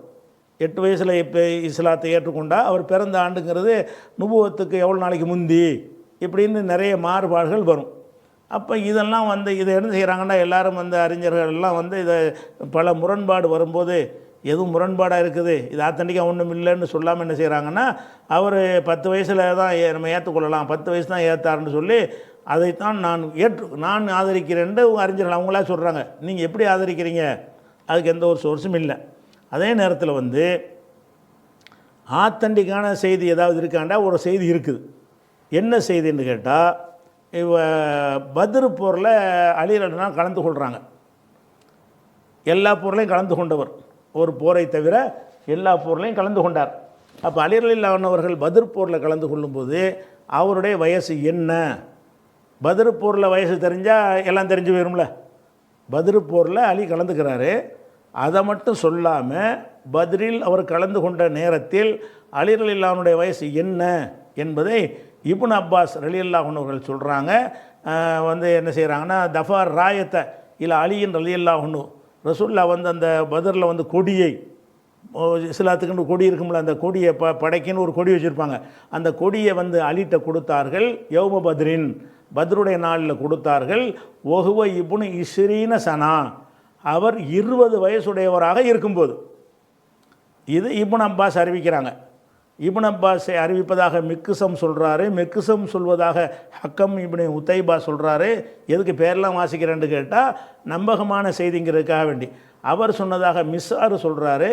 A: 8 வயசில் இப்போ இஸ்லாத்தை ஏற்றுக்கொண்டால் அவர் பிறந்த ஆண்டுங்கிறது நுபுவத்துக்கு எவ்வளோ நாளைக்கு முந்தி, இப்படின்னு நிறைய மாறுபாடுகள் வரும். அப்போ இதெல்லாம் வந்து இதை என்ன செய்கிறாங்கன்னா, எல்லோரும் வந்து அறிஞர்கள் எல்லாம் வந்து இதை பல முரண்பாடு வரும்போது எதுவும் முரண்பாடாக இருக்குது, இது ஆத்தண்டிக்காக ஒன்றும் இல்லைன்னு சொல்லாமல் என்ன செய்கிறாங்கன்னா, அவர் 10 வயசில் தான் நம்ம ஏற்றுக்கொள்ளலாம், 10 வயசு தான் ஏற்றாருன்னு சொல்லி அதைத்தான் நான் ஆதரிக்கிறேன்னு அறிஞர்கள் அவங்களா சொல்கிறாங்க. நீங்கள் எப்படி ஆதரிக்கிறீங்க? அதுக்கு எந்த ஒரு சோர்ஸும் இல்லை. அதே நேரத்தில் வந்து ஆத்தண்டிக்கான செய்தி ஏதாவது இருக்காண்டா ஒரு செய்தி இருக்குது. என்ன செய்தின்னு கேட்டால், பத்ர் போரில் அலி ரலியல்லாஹு கலந்து கொள்கிறாங்க. எல்லா போர்லையும் கலந்து கொண்டவர், ஒரு போரை தவிர எல்லா போர்லையும் கலந்து கொண்டார். அப்போ அலி ரலியல்லாஹு அவர்கள் பத்ர் போரில் கலந்து கொள்ளும்போது அவருடைய வயசு என்ன? பத்ர் போரில் வயசு தெரிஞ்சால் எல்லாம் தெரிஞ்சு போயிரும்ல. பத்ர் போரில் அலி கலந்துக்கிறாரு, அதை மட்டும் சொல்லாமல் பத்ரில் அவர் கலந்து கொண்ட நேரத்தில் அலி ரலியல்லாஹுடைய வயசு என்ன என்பதை இப்னு அப்பாஸ் ரலியல்லாஹு அன்ஹு அவர்கள் சொல்கிறாங்க, வந்து என்ன செய்கிறாங்கன்னா, தஃபார் ராயத்தை இல்லை அலியின் ரலியல்லாஹு அன்ஹு, ரசூல்லா வந்து அந்த பதரில் வந்து கொடியை, இஸ்லாத்துக்குன்னு கொடி இருக்கும்ல, அந்த கொடியை படைக்குன்னு ஒரு கொடி வச்சுருப்பாங்க, அந்த கொடியை வந்து அலிட்ட கொடுத்தார்கள். யௌம பத்ரின், பத்ருடைய நாளில் கொடுத்தார்கள். ஒஹுவ இப்னு இஸ்ரீன சனா, அவர் 20 வயசுடையவராக இருக்கும்போது. இது இப்னு அப்பாஸ் அறிவிக்கிறாங்க. இப்னு அப்பாஸை அறிவிப்பதாக மிக்குசம் சொல்கிறாரு. மிக்குசம் சொல்வதாக ஹக்கம் இப்னு உத்தைபா சொல்கிறாரு. எதுக்கு பேரெல்லாம் வாசிக்கிறேன்னு கேட்டால் நம்பகமான செய்திங்கிறதுக்காக வேண்டி. அவர் சொன்னதாக மிஸ்ஆர் சொல்கிறாரு.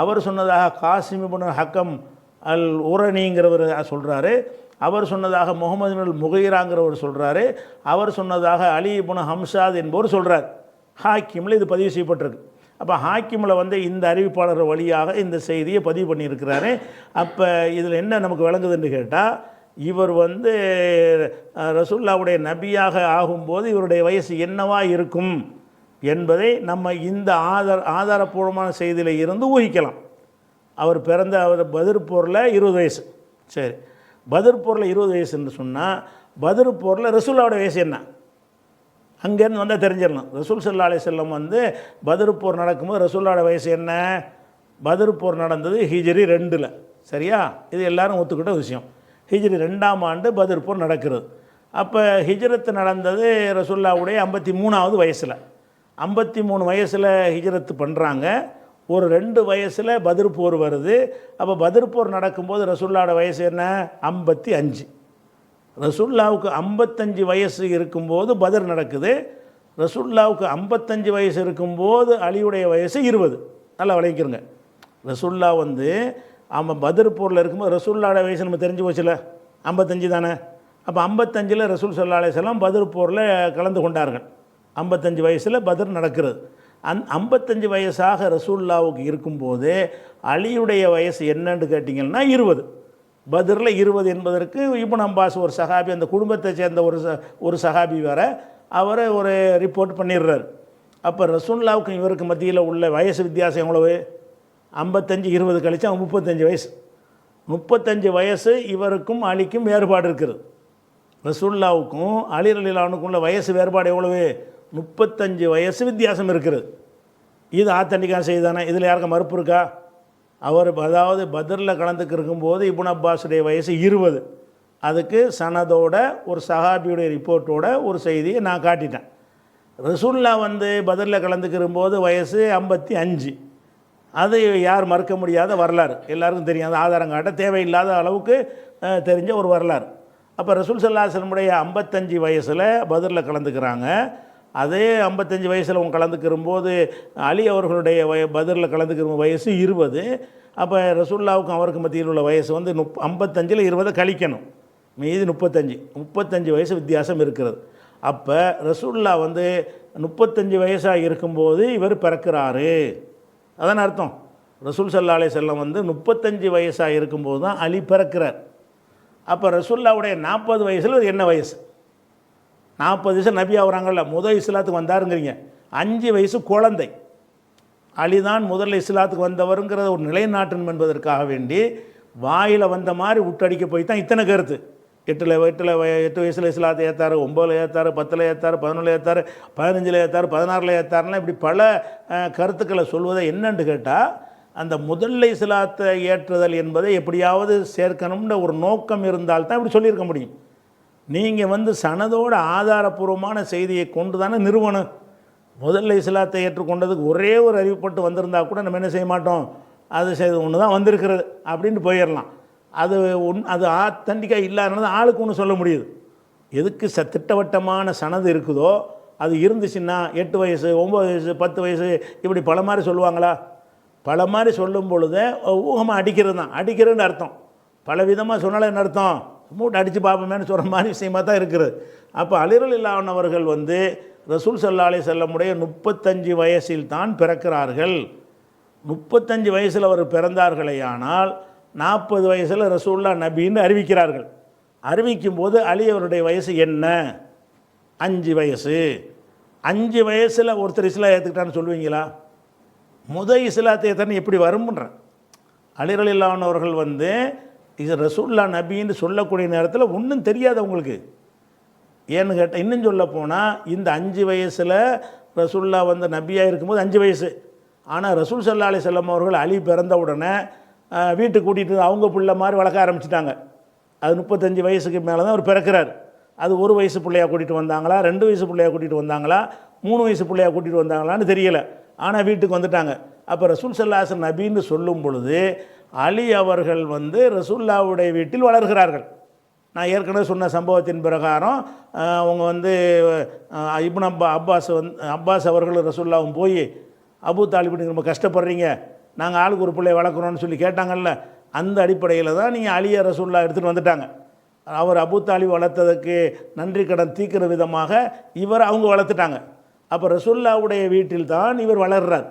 A: அவர் சொன்னதாக காசிம் இப்னு ஹக்கம் அல் உரனிங்கிறவர் சொல்கிறாரு. அவர் சொன்னதாக முகமது அல் முகைராங்கிறவர் சொல்கிறாரு. அவர் சொன்னதாக அலி இப்னு ஹம்சாத் என்பவர் சொல்கிறார். ஹாக்கிமில் இது பதிவு செய்யப்பட்டிருக்கு. அப்போ ஹாக்கிமில் வந்து இந்த அறிவிப்பாளர் வழியாக இந்த செய்தியை பதிவு பண்ணியிருக்கிறாரு. அப்போ இதில் என்ன நமக்கு விளங்குதுன்னு கேட்டால், இவர் வந்து ரசூலுல்லாஹ்வுடைய நபியாக ஆகும்போது இவருடைய வயசு என்னவா இருக்கும் என்பதை நம்ம இந்த ஆதாரப்பூர்வமான செய்தியில் இருந்து ஊகிக்கலாம். அவர் பிறந்த பத்ர் போரில் 20 வயசு. சரி, பத்ர் போரில் 20 வயசுன்னு சொன்னால், பத்ர் போரில் ரசூலுல்லாஹ்வுடைய வயசு என்ன? அங்கேருந்து வந்தால் தெரிஞ்சிடலாம். ரசூல் ஸல்லல்லாஹு அலைஹி வஸல்லம் வந்து பத்ர் போர் நடக்கும்போது ரசூலுல்லாஹ்வுடைய வயசு என்ன? பத்ர் போர் நடந்தது ஹிஜ்ரி 2. சரியா? இது எல்லாரும் ஒத்துக்கிட்ட விஷயம். ஹிஜ்ரி 2ஆம் ஆண்டு பத்ர் போர் நடக்கிறது. அப்போ ஹிஜ்ரத்து நடந்தது ரசூலுல்லாஹ்வுடைய 53வது வயசில். 53 வயசில் ஹிஜ்ரத்து பண்ணுறாங்க. ஒரு 2 வயசில் பத்ர் போர் வருது. அப்போ பத்ர் போர் நடக்கும்போது ரசூலுல்லாஹ்வுடைய வயசு என்ன? 55. ரசூலுல்லாஹ்வுக்கு 55 வயசு இருக்கும்போது பத்ர் நடக்குது. ரசூலுல்லாஹ்வுக்கு 55 வயசு இருக்கும்போது அலியுடைய வயசு 20. நல்லா விளைவிக்கிறங்க. ரசூலுல்லாஹ் வந்து பத்ர் போரில் இருக்கும்போது ரசூலுல்லாஹ்வுடைய வயசு நம்ம தெரிஞ்சு போச்சுல, 55 தானே. அப்போ 55ல் ரசூல் ஸல்லல்லாஹு அலைஹி வஸல்லம் பத்ர் போரில் கலந்து கொண்டார்கள். 55 வயசில் பத்ர் நடக்கிறது. 55 வயசாக ரசூலுல்லாஹ்வுக்கு இருக்கும்போது அலியுடைய வயசு என்னன்னு கேட்டிங்கன்னா 20. பத்ரில் 20 என்பதற்கு இப்னு அப்பாஸ் ஒரு சஹாபி, அந்த குடும்பத்தை சேர்ந்த ஒரு சஹாபி வேறு, அவரை ஒரு ரிப்போர்ட் பண்ணிடுறார். அப்போ ரசூலுல்லாஹ்வுக்கு இவருக்கு மத்தியில் உள்ள வயசு வித்தியாசம் எவ்வளவு? 55 20 கழிச்சா 35 வயசு. 35 வயசு இவருக்கும் அலிக்கும் வேறுபாடு இருக்குது. ரசூலுல்லாஹ்வுக்கும் அலி ரலியல்லாஹு அன்ஹுக்கும் உள்ள வயசு வேறுபாடு எவ்வளவு? 35 வயசு வித்தியாசம் இருக்கிறது. இது ஆத்தண்டிக்கான செய்தி தானே. இதில் யாருக்கும் மறுப்பு இருக்கா? அவர் அதாவது பத்ரில் கலந்துக்கு இருக்கும்போது இப்னு அப்பாஸுடைய வயசு 20. அதுக்கு சனதோட ஒரு சஹாபியுடைய ரிப்போர்ட்டோட ஒரு செய்தியை நான் காட்டிட்டேன். ரசூலுல்லாஹ் வந்து பத்ரில் கலந்துக்கிறும்போது வயசு 55. அது யார் மறுக்க முடியாத வரலாறு, எல்லாருக்கும் தெரியும். அது ஆதாரம் காட்ட தேவையில்லாத அளவுக்கு தெரிஞ்ச ஒரு வரலாறு. அப்போ ரசூல் ஸல்லல்லாஹு அலைஹி வஸல்லம் 55 வயசில் பத்ரில் கலந்துக்கிறாங்க. அதே 55 வயசில் அவங்க கலந்துக்கிறும்போது அலி அவர்களுடைய பத்ரில் கலந்துக்கிற வயசு 20. அப்போ ரசூலுல்லாஹ்வுக்கும் அவருக்கு மத்தியில் உள்ள வயசு வந்து 55ல் 20 கழிக்கணும், மீதி 35 வயசு வித்தியாசம் இருக்கிறது. அப்போ ரசூலுல்லாஹ் வந்து 35 வயசாக இருக்கும்போது இவர் பிறக்கிறாரு. அதான் அர்த்தம். ரசூல் ஸல்லல்லாஹு அலைஹி வஸல்லம் வந்து 35 வயசாக இருக்கும்போது தான் அலி பிறக்கிறார். அப்போ ரசூலுல்லாஹ்வுடைய 40 வயசில் என்ன வயசு? 40 வயசு நபி ஆகுறாங்கல்ல, முதல் இஸ்லாத்துக்கு வந்தாருங்கிறீங்க. 5 வயசு குழந்தை. அலிதான் முதல்ல இஸ்லாத்துக்கு வந்தவருங்கிறத ஒரு நிலைநாட்டணும் என்பதற்காக வேண்டி வாயில் வந்த மாதிரி விட்டடிக்க போய் தான் இத்தனை கருத்து. 8 வயசில் இஸ்லாத்தை ஏற்றாரு, 9ல் ஏற்றாரு, 10ல் ஏற்றாரு, 11ல் ஏற்றாரு, 15ல் ஏற்றாரு, 16ல் ஏற்றாருலாம் இப்படி பல கருத்துக்களை சொல்வதை என்னன்னு கேட்டால், அந்த முதல்ல இஸ்லாத்தை ஏற்றுதல் என்பதை எப்படியாவது சேர்க்கணும்ன்ற ஒரு நோக்கம் இருந்தால்தான் இப்படி சொல்லியிருக்க முடியும். நீங்கள் வந்து சனதோட ஆதாரபூர்வமான செய்தியை கொண்டு தானே நிறுவனம். முதல்ல இஸ்லாத்தை ஏற்றுக்கொண்டதுக்கு ஒரே ஒரு அறிவிப்பட்டு வந்திருந்தால் கூட நம்ம என்ன செய்ய மாட்டோம், அது செய்து ஒன்று தான் வந்திருக்கிறது அப்படின்ட்டு போயிடலாம். அது ஆத்தண்டிக்காக இல்லாதனால ஆளுக்கு ஒன்று சொல்ல முடியுது. எதுக்கு திட்டவட்டமான சனது இருக்குதோ அது இருந்துச்சுன்னா 8 வயசு 9 வயசு 10 வயசு இப்படி பல மாதிரி சொல்லுவாங்களா? பல மாதிரி சொல்லும் பொழுது ஊகமாக அடிக்கிறது தான். அடிக்கிறதுன்னு அர்த்தம். பல விதமாக சொன்னாலும் என்ன அர்த்தம்? மூட்டை அடித்து பார்ப்போமேன்னு சொல்கிற மாதிரி விஷயமாக தான் இருக்குது. அப்போ அலி ரலியல்லாஹு அன்ஹு அவர்கள் வந்து ரசூல் ஸல்லல்லாஹு அலைஹி வஸல்லம் 35 வயசில் தான் பிறக்கிறார்கள். 35 வயசில் அவர் பிறந்தார்களேயானால் 40 வயசில் ரசூலுல்லாஹ் நபின்னு அறிவிக்கிறார்கள். அறிவிக்கும் போது அலி அவருடைய வயசு என்ன? 5 வயசு. 5 வயசில் ஒருத்தர் இஸ்லாம் ஏற்றுக்கிட்டான்னு சொல்லுவீங்களா? முதல் இஸ்லாத்தை ஏற்றன்னு எப்படி வரும்ன்றேன். அலி ரலியல்லாஹு அன்ஹு அவர்கள் வந்து இது ரசூல்லா நபின்னு சொல்லக்கூடிய நேரத்தில் ஒன்றும் தெரியாது அவங்களுக்கு. ஏன்னு கேட்டால் இன்னும் சொல்ல போனால் இந்த 5 வயசில் ரசூல்லா வந்து நபியாக இருக்கும்போது 5 வயசு. ஆனால் ரசூல் ஸல்லல்லாஹு அலைஹி வஸல்லம் அவர்கள் அலி பிறந்த உடனே வீட்டுக்கு கூட்டிகிட்டு அவங்க பிள்ளை மாதிரி வளர்க்க ஆரம்பிச்சிட்டாங்க. அது 35 வயசுக்கு மேலே தான் அவர் பிறக்கிறார். அது 1 வயசு பிள்ளையாக கூட்டிகிட்டு வந்தாங்களா, 2 வயசு பிள்ளையாக கூட்டிகிட்டு வந்தாங்களா, 3 வயசு பிள்ளையாக கூட்டிகிட்டு வந்தாங்களான்னு தெரியலை. ஆனால் வீட்டுக்கு வந்துட்டாங்க. அப்போ ரசூல் ஸல்லல்லாஹு அலைஹி வஸல்லம் நபின்னு சொல்லும் பொழுது அலி அவர்கள் வந்து ரசூல்லாவுடைய வீட்டில் வளர்கிறார்கள். நான் ஏற்கனவே சொன்ன சம்பவத்தின் பிரகாரம் அவங்க வந்து இப்னு அப்பாஸ் அவர்கள் ரசூல்லாவும் போய் அபூ தாலிபுக்கு ரொம்ப கஷ்டப்படுறீங்க, நாங்கள் ஆளுக்கு ஒரு பிள்ளையை வளர்க்குறோன்னு சொல்லி கேட்டாங்கல்ல, அந்த அடிப்படையில் தான் நீங்கள் அலியை ரசூல்லா எடுத்துகிட்டு வந்துட்டாங்க. அவர் அபூ தாலிப் வளர்த்ததுக்கு நன்றி கடன் தீர்க்கிற விதமாக இவர் அவங்க வளர்த்துட்டாங்க. அப்போ ரசூல்லாவுடைய வீட்டில் தான் இவர் வளர்றார்.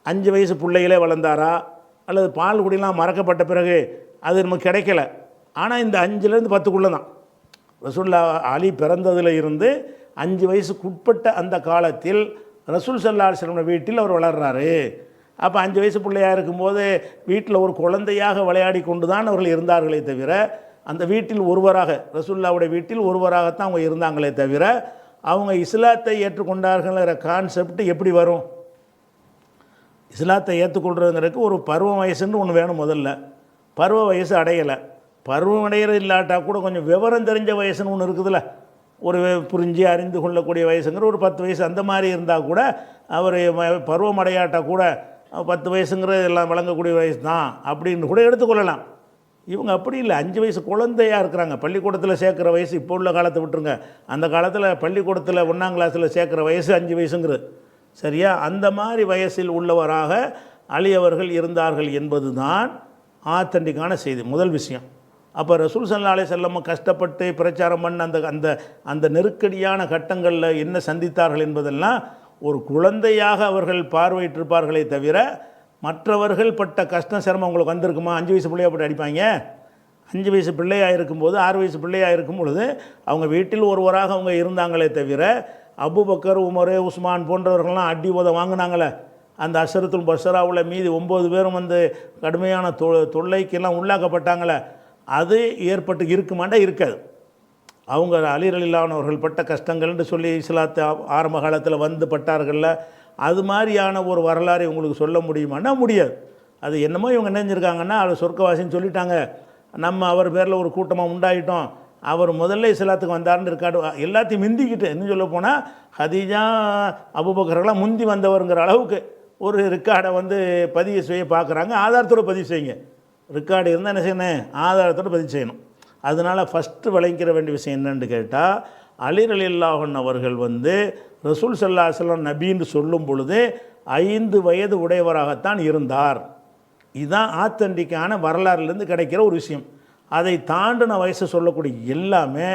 A: 5 வயசு பிள்ளைகளே வளர்ந்தாரா அல்லது பால் குடிலாம் மறக்கப்பட்ட பிறகு அது நமக்கு கிடைக்கல. ஆனால் இந்த 5லேருந்து 10க்குள்ளே தான் ரசூல்லா அலி பிறந்ததில் இருந்து 5 வயசுக்குட்பட்ட அந்த காலத்தில் ரசூல் ஸல்லல்லாஹு அலைஹி வஸல்லம் வீட்டில் அவர் வளர்றாரு. அப்போ 5 வயசு பிள்ளையாக இருக்கும்போது வீட்டில் ஒரு குழந்தையாக விளையாடி கொண்டு தான் அவர்கள் இருந்தார்களே தவிர, அந்த வீட்டில் ஒருவராக ரசூல்லாவுடைய வீட்டில் ஒருவராகத்தான் அவங்க இருந்தாங்களே தவிர, அவங்க இஸ்லாத்தை ஏற்றுக்கொண்டார்கள்ங்கிற கான்செப்ட் எப்படி வரும்? இஸ்லாத்தை ஏற்றுக்கொள்றதுங்கிறதுக்கு ஒரு பருவ வயசுன்னு ஒன்று வேணும். முதல்ல பருவ வயசு அடையலை. பருவம் அடையிறது இல்லாட்டா கூட கொஞ்சம் விவரம் தெரிஞ்ச வயசுன்னு ஒன்று இருக்குதுல்ல, ஒரு புரிஞ்சு அறிந்து கொள்ளக்கூடிய வயசுங்கிற ஒரு 10 வயசு அந்த மாதிரி இருந்தால் கூட அவர் பருவம் அடையாட்டா கூட 10 வயசுங்கிறது எல்லாம் வழங்கக்கூடிய வயசு தான் அப்படின்னு கூட எடுத்துக்கொள்ளலாம். இவங்க அப்படி இல்லை, 5 வயசு குழந்தையாக இருக்கிறாங்க. பள்ளிக்கூடத்தில் சேர்க்குற வயசு இப்போ உள்ள காலத்தை விட்டுருங்க, அந்த காலத்தில் பள்ளிக்கூடத்தில் 1ஆம் கிளாஸில் சேர்க்குற வயசு 5 வயசுங்கிறது சரியா? அந்த மாதிரி வயசில் உள்ளவராக அலி அவர்கள் இருந்தார்கள் என்பது தான் ஆத்தண்டிக்கான செய்தி. முதல் விஷயம். அப்போ ரசூல் ஸல்லல்லாஹு அலைஹி வஸல்லம் கஷ்டப்பட்டு பிரச்சாரம் பண்ண அந்த அந்த அந்த நெருக்கடியான கட்டங்களில் என்ன சந்தித்தார்கள் என்பதெல்லாம் ஒரு குழந்தையாக அவர்கள் பார்வையிட்டிருப்பார்களே தவிர, மற்றவர்கள் பட்ட கஷ்டம் சிரமம் உங்களுக்கு வந்திருக்குமா? 5 வயசு பிள்ளையாக போட்டு அடிப்பாங்க. 5 வயசு பிள்ளையாக இருக்கும்போது 6 வயசு பிள்ளையாக இருக்கும் பொழுது அவங்க வீட்டில் ஒருவராக அவங்க இருந்தாங்களே தவிர, அபூபக்கர், உமர், உஸ்மான் போன்றவர்கள்லாம் அடி உத வாங்கினாங்களே, அந்த அஷரத்துல் பஷராவில் மீதி 9 பேரும் வந்து கடுமையான தொல்லைக்கெல்லாம் உள்ளாக்கப்பட்டாங்களே, அது ஏற்பட்டு இருக்குமாண்டா இருக்காது. அவங்க அலி ரலியல்லாஹு அன்ஹு அவர்கள் பட்ட கஷ்டங்கள்னு சொல்லி இஸ்லாத்தை ஆரம்ப காலத்தில் வந்து பட்டார்கள்ல, அது மாதிரியான ஒரு வரலாறு உங்களுக்கு சொல்ல முடியுமான்னா முடியாது. அது என்னமோ இவங்க நினைஞ்சிருக்காங்கன்னா அது சொர்க்கவாசின்னு சொல்லிட்டாங்க, நம்ம அவர் பேரில் ஒரு கூட்டமாக உண்டாயிட்டோம், அவர் முதல்ல இஸ்லாத்துக்கு வந்தார்னு இருக்காடு எல்லாத்தையும் முந்திக்கிட்டு இன்னும் சொல்ல போனால் ஹதீஜா அபூபக்கர்லாம் முந்தி வந்தவருங்கிற அளவுக்கு ஒரு ரெக்கார்டை வந்து பதிவு செய்ய பார்க்குறாங்க. ஆதாரத்தோடு பதிவு செய்யுங்க. ரெக்கார்டு இருந்தால் என்ன செய்யணும்? ஆதாரத்தோடு பதிவு செய்யணும். அதனால் ஃபஸ்ட்டு விளங்கிற வேண்டிய விஷயம் என்னென்னு கேட்டால், அலி ரலியல்லாஹு அன்ஹு அவர்கள் வந்து ரசூல் ஸல்லல்லாஹு அலைஹி வஸல்லம் நபின்னு சொல்லும் பொழுது 5 வயது உடையவராகத்தான் இருந்தார். இதுதான் ஆத்தண்டிக்கான வரலாறுலேருந்து கிடைக்கிற ஒரு விஷயம். அதை தாண்டின வயசு சொல்லக்கூடிய எல்லாமே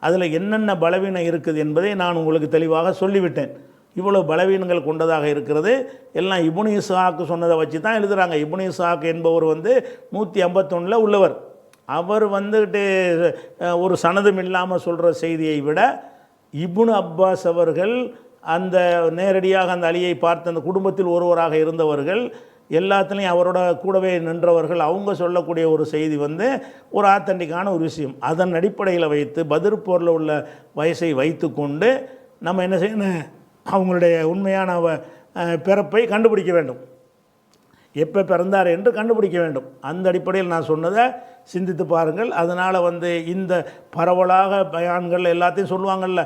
A: அதில் என்னென்ன பலவீனம் இருக்குது என்பதை நான் உங்களுக்கு தெளிவாக சொல்லிவிட்டேன். இவ்வளோ பலவீனங்கள் கொண்டதாக இருக்கிறது எல்லாம் இப்னு இஸ்ஹாக் சொன்னதை வச்சு தான் எழுதுகிறாங்க. இப்னு இஸ்ஹாக் என்பவர் வந்து 151 உள்ளவர். அவர் வந்துட்டு ஒரு சனதும் இல்லாமல் சொல்கிற செய்தியை விட இப்னு அப்பாஸ் அவர்கள் அந்த நேரடியாக அந்த அலியை பார்த்த அந்த குடும்பத்தில் ஒருவராக இருந்தவர்கள், எல்லாத்துலேயும் அவரோட கூடவே நின்றவர்கள், அவங்க சொல்லக்கூடிய ஒரு செய்தி வந்து ஒரு ஆத்தண்டிக்கான ஒரு விஷயம். அதன் அடிப்படையில் வைத்து பத்ர் போரில் உள்ள வயசை வைத்து கொண்டு நம்ம என்ன செய்யணும்? அவங்களுடைய உண்மையான பிறப்பை கண்டுபிடிக்க வேண்டும். எப்போ பிறந்தார் என்று கண்டுபிடிக்க வேண்டும். அந்த அடிப்படையில் நான் சொன்னதை சிந்தித்து பாருங்கள். அதனால் வந்து இந்த பரவலாக பயான்கள் எல்லாத்தையும் சொல்லுவாங்கள்ல,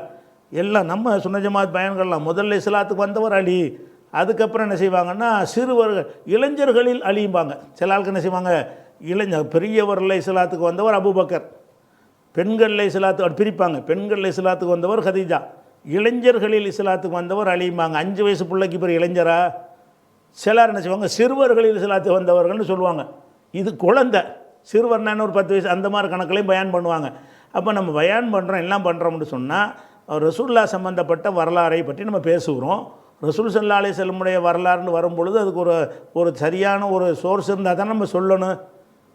A: எல்லாம் நம்ம சுன்ன ஜமாத் பயான்கள்லாம் முதல்ல இஸ்லாத்துக்கு வந்தவர் அலி, அதுக்கப்புறம் என்ன செய்வாங்கன்னா சிறுவர்கள் இளைஞர்களில் அலியும்பாங்க. சில ஆளுக்கு என்ன செய்வாங்க? பெரியவரில் இஸ்லாத்துக்கு வந்தவர் அபூபக்கர், பெண்களில் இஸ்லாத்துக்கு பிரிப்பாங்க. பெண்களில் இஸ்லாத்துக்கு வந்தவர் ஹதீஜா, இளைஞர்களில் இஸ்லாத்துக்கு வந்தவர் அலியும்பாங்க. 5 வயசு பிள்ளைக்கு பிறகு இளைஞரா? சிலர் என்ன செய்வாங்க? சிறுவர்களில் இஸ்லாத்துக்கு வந்தவர்கள்னு சொல்லுவாங்க. இது குழந்தை, சிறுவர்னான்னு ஒரு 10 வயசு அந்த மாதிரி கணக்குலையும் பயான் பண்ணுவாங்க. அப்போ நம்ம பயான் பண்ணுறோம் எல்லாம் பண்ணுறோம்னு சொன்னால் ரசூல்லா சம்மந்தப்பட்ட வரலாறை பற்றி நம்ம பேசுகிறோம். ரசூல் ஸல்லல்லாஹு அலைஹி வஸல்லமுடைய வரலாறுன்னு வரும்பொழுது அதுக்கு ஒரு சரியான ஒரு சோர்ஸ் இருந்தால் தான் நம்ம சொல்லணும்.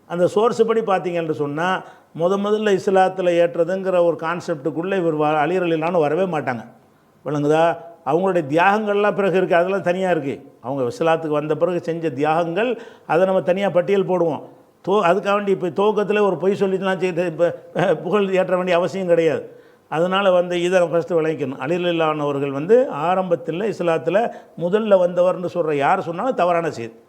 A: அந்த சோர்ஸு படி பார்த்தீங்கன்னு சொன்னால் முதல்ல இஸ்லாத்தில் ஏற்றதுங்கிற ஒரு கான்செப்டுக்குள்ளே இவர் அலி ரலியல்லாஹு அன்ஹு வரவே மாட்டாங்க. விளங்குதா? அவங்களுடைய தியாகங்கள்லாம் பிறகு இருக்குது, அதெல்லாம் தனியாக இருக்குது. அவங்க இஸ்லாத்துக்கு வந்த பிறகு செஞ்ச தியாகங்கள் அதை நம்ம தனியாக பட்டியல் போடுவோம். அதுக்காக வேண்டி இப்போ துவக்கத்தில் ஒரு பொய் சொல்லிட்டுலாம் செய்து இப்போ புகழ் ஏற்ற வேண்டிய அவசியம் கிடையாது. அதனால் இதை ஃபஸ்ட்டு விளங்கிக்கணும். அலி ரலியல்லாஹு அன்ஹு அவர்கள் ஆரம்பத்தில் இஸ்லாத்தில் முதல்ல வந்தவர்னு சொல்கிற யார் சொன்னாலும் தவறான செய்தி.